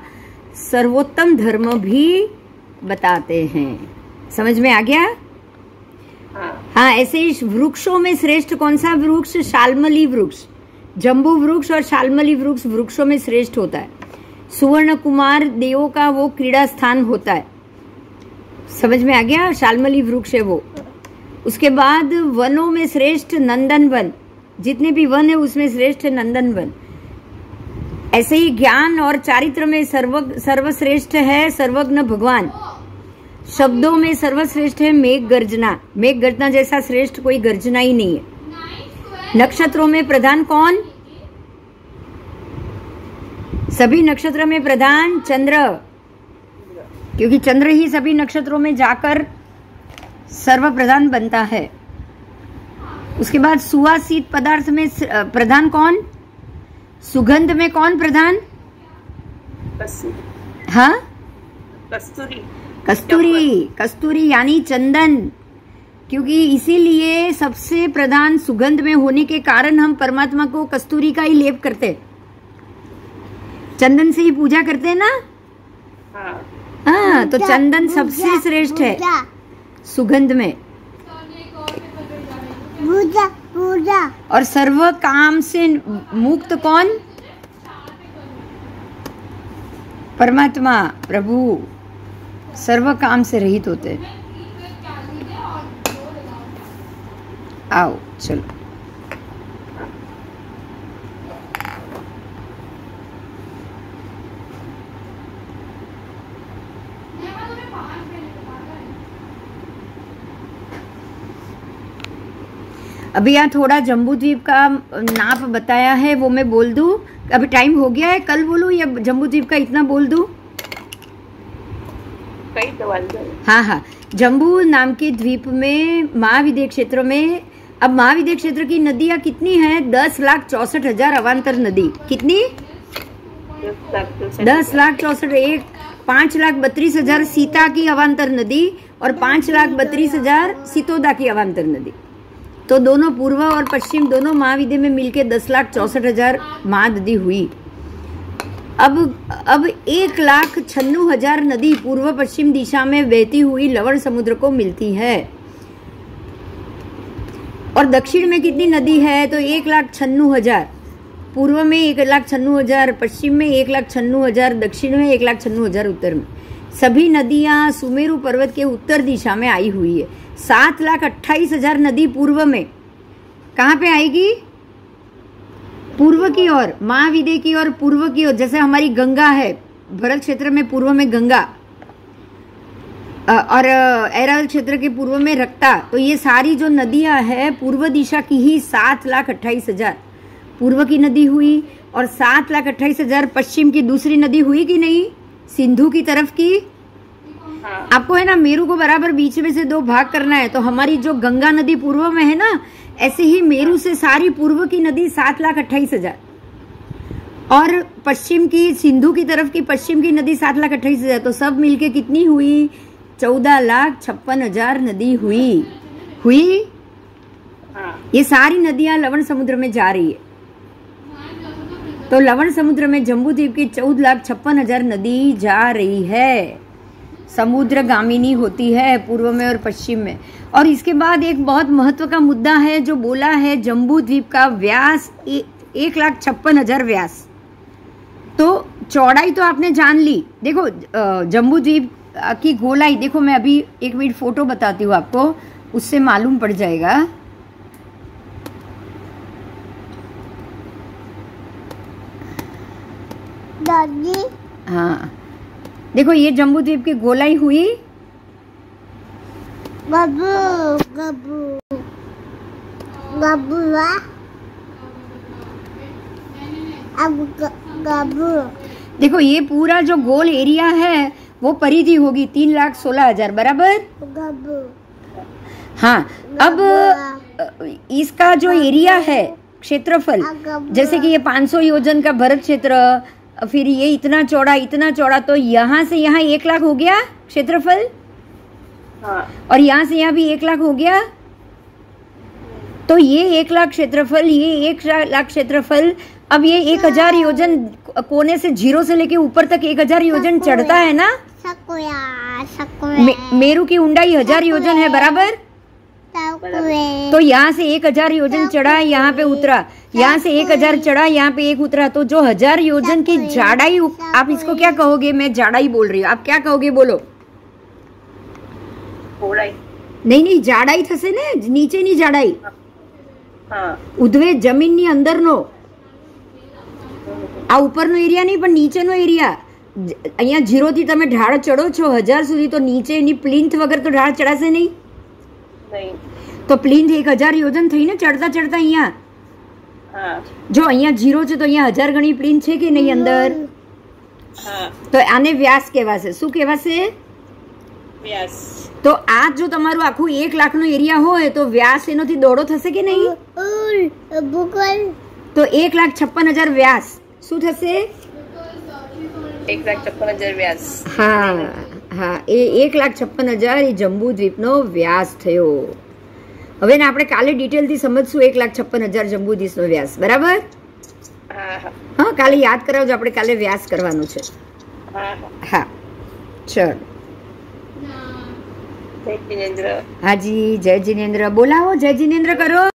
Speaker 1: सर्वोत्तम धर्म भी बताते हैं। समझ में आ गया? हाँ, ऐसे ही वृक्षों में श्रेष्ठ कौन सा वृक्ष? शाल्मली वृक्ष। जम्बू वृक्ष और शाल्मली वृक्ष वृक्षों में श्रेष्ठ होता है। सुवर्ण कुमार देवों का वो क्रीड़ा स्थान होता है। समझ में आ गया? शाल्मली वृक्ष है वो। उसके बाद वनों में श्रेष्ठ नंदन वन, जितने भी वन है उसमें श्रेष्ठ है नंदन वन। ऐसे ही ज्ञान और चारित्र में सर्वश्रेष्ठ है सर्वज्ञ भगवान। शब्दों में सर्वश्रेष्ठ है मेघ गर्जना। मेघ गर्जना जैसा श्रेष्ठ कोई गर्जना ही नहीं है। नक्षत्रों में प्रधान कौन? सभी नक्षत्र में प्रधान चंद्र, क्योंकि चंद्र ही सभी नक्षत्रों में जाकर सर्व प्रधान बनता है। उसके बाद सुवासित पदार्थ में प्रधान कौन? सुगंध में कौन प्रधान? हाँ, कस्तूरी। कस्तूरी, कस्तूरी यानी चंदन। क्योंकि इसीलिए सबसे प्रधान सुगंध में होने के कारण हम परमात्मा को कस्तूरी का ही लेप करते, चंदन से ही पूजा करते हैं ना। हाँ, तो चंदन सबसे श्रेष्ठ है सुगंध में। और सर्व काम से मुक्त कौन? परमात्मा प्रभु सर्व काम से रहित होते। आओ चलो। अभी यहाँ थोड़ा जम्बूद्वीप का नाप बताया है, वो मैं बोल दूं। अभी टाइम हो गया है, कल बोलूं या जम्बूद्वीप का इतना बोल दूं? हाँ हाँ, जम्बू नाम के द्वीप में महाविद्य क्षेत्र में, अब महाविद्य क्षेत्र की नदियाँ कितनी हैं? 10,64,000 अवान्तर नदी। कितनी? 10,64,000। 5,32,000 सीता की अवान्तर नदी और 5,32,000 सितोदा की अवान्तर नदी। तो दोनों पूर्व और पश्चिम दोनों महाविद्य में मिलके 10,64,000 महानदी हुई। अब 1,96,000 नदी पूर्व पश्चिम दिशा में बहती हुई लवण समुद्र को मिलती है। और दक्षिण में कितनी नदी है? तो 1,96,000। पूर्व में 1,96,000, पश्चिम में 1,96,000, दक्षिण में 1,96,000, उत्तर में। सभी नदियां सुमेरु पर्वत के उत्तर दिशा में आई हुई है। 7,28,000 नदी पूर्व में कहाँ पे आएगी? पूर्व की ओर, महाविद्य की ओर, पूर्व की ओर। जैसे हमारी गंगा है भरत क्षेत्र में, पूर्व में गंगा, और ऐरावत क्षेत्र के पूर्व में रक्ता। तो ये सारी जो नदियां है पूर्व दिशा की ही 7,28,000 पूर्व की नदी हुई, और 7,28,000 पश्चिम की दूसरी नदी हुई कि नहीं? सिंधु की तरफ की। आपको है ना मेरू को बराबर बीच में से 2 भाग करना है। तो हमारी जो गंगा नदी पूर्व में है ना, ऐसे ही मेरू से सारी पूर्व की नदी 7,28,000, और पश्चिम की सिंधु की तरफ की पश्चिम की नदी 7,28,000। तो सब मिलके कितनी हुई? 14,56,000 नदी हुई। ये सारी नदियां लवण समुद्र में जा रही है। तो लवण समुद्र में जम्बू द्वीप की 14,56,000 नदी जा रही है, समुद्र गामिनी होती है पूर्व में और पश्चिम में। और इसके बाद एक बहुत महत्व का मुद्दा है जो बोला है, जम्बू द्वीप का व्यास 1,56,000 व्यास। तो चौड़ाई तो आपने जान ली। देखो जम्बू द्वीप की गोलाई देखो, मैं अभी 1 मिनट फोटो बताती हूँ आपको, उससे मालूम पड़ जाएगा।
Speaker 4: दादी,
Speaker 1: हाँ देखो ये जम्बू द्वीप की गोलाई हुई।
Speaker 4: गबू गबू गबू अब गबू।
Speaker 1: देखो ये पूरा जो गोल एरिया है वो परिधि होगी 3,16,000 बराबर।
Speaker 4: गबू।
Speaker 1: हाँ, अब इसका जो एरिया है क्षेत्रफल, जैसे कि ये 500 योजन का भरत क्षेत्र, फिर ये इतना चौड़ा, तो यहाँ से यहाँ 1,00,000 हो गया क्षेत्रफल।
Speaker 3: हाँ।
Speaker 1: और यहाँ से यहाँ भी 1,00,000 हो गया। तो ये 1,00,000 क्षेत्रफल, ये 1,00,000 क्षेत्रफल। अब ये 1,000 योजन कोने से 0 से लेके ऊपर तक 1,000 योजन चढ़ता है ना। मेरू की ऊंचाई 1,000 योजन है बराबर। तो यहाँ से 1,000 योजन चढ़ा, यहाँ पे उतरा, यहाँ से 1,000 चढ़ा, यहाँ पे 1 उतरा। तो जो 1,000 योजन की जाड़ाई, आप इसको क्या कहोगे? मैं जाड़ाई बोल रही हूँ, आप क्या कहोगे? बोलो। नहीं, जाड़ाई थसे ने, नीचे नहीं जाड़ाई। ઉધવે જમીનની અંદરનો, આ ઉપરનો એરિયા નહીં પણ નીચેનો એરિયા। અહીંયા 0 થી તમે ઢાળ ચડો છો 1000 સુધી, તો નીચેની પ્લિન્થ વગર તો ઢાળ ચડાશે નહીં। તો પ્લિન્થ 1,000 યોજન થઈને ચડતા ચડતા અહીંયા, જો અહીંયા 0 છે તો અહીંયા 1000 ગણી પ્લિન્થ છે કે નહીં અંદર? તો આને વ્યાસ કહેવાશે। શું કહેવાશે? વ્યાસ। તો આ જો તમારું આખું 1,00,000 નો એરિયા હોય તો વ્યાસ એનોથી દોડો થશે કે નહીં? તો 1,56,000 વ્યાસ શું થશે?
Speaker 3: 1,56,000 વ્યાસ।
Speaker 1: હા, એ 1,56,000 એ જંબુ દ્વીપનો વ્યાસ થયો। હવે ને આપણે કાલે ડિટેલથી સમજશું 1,56,000 જંબુ દ્વીપનો વ્યાસ, બરાબર? હા, કાલે યાદ કરાવજો, આપણે કાલે વ્યાસ કરવાનું છે। હા, ચલો।
Speaker 3: જય જિનેન્દ્ર।
Speaker 1: હાજી, જય જિનેન્દ્ર। બોલાવો, જય જિનેન્દ્ર કરો।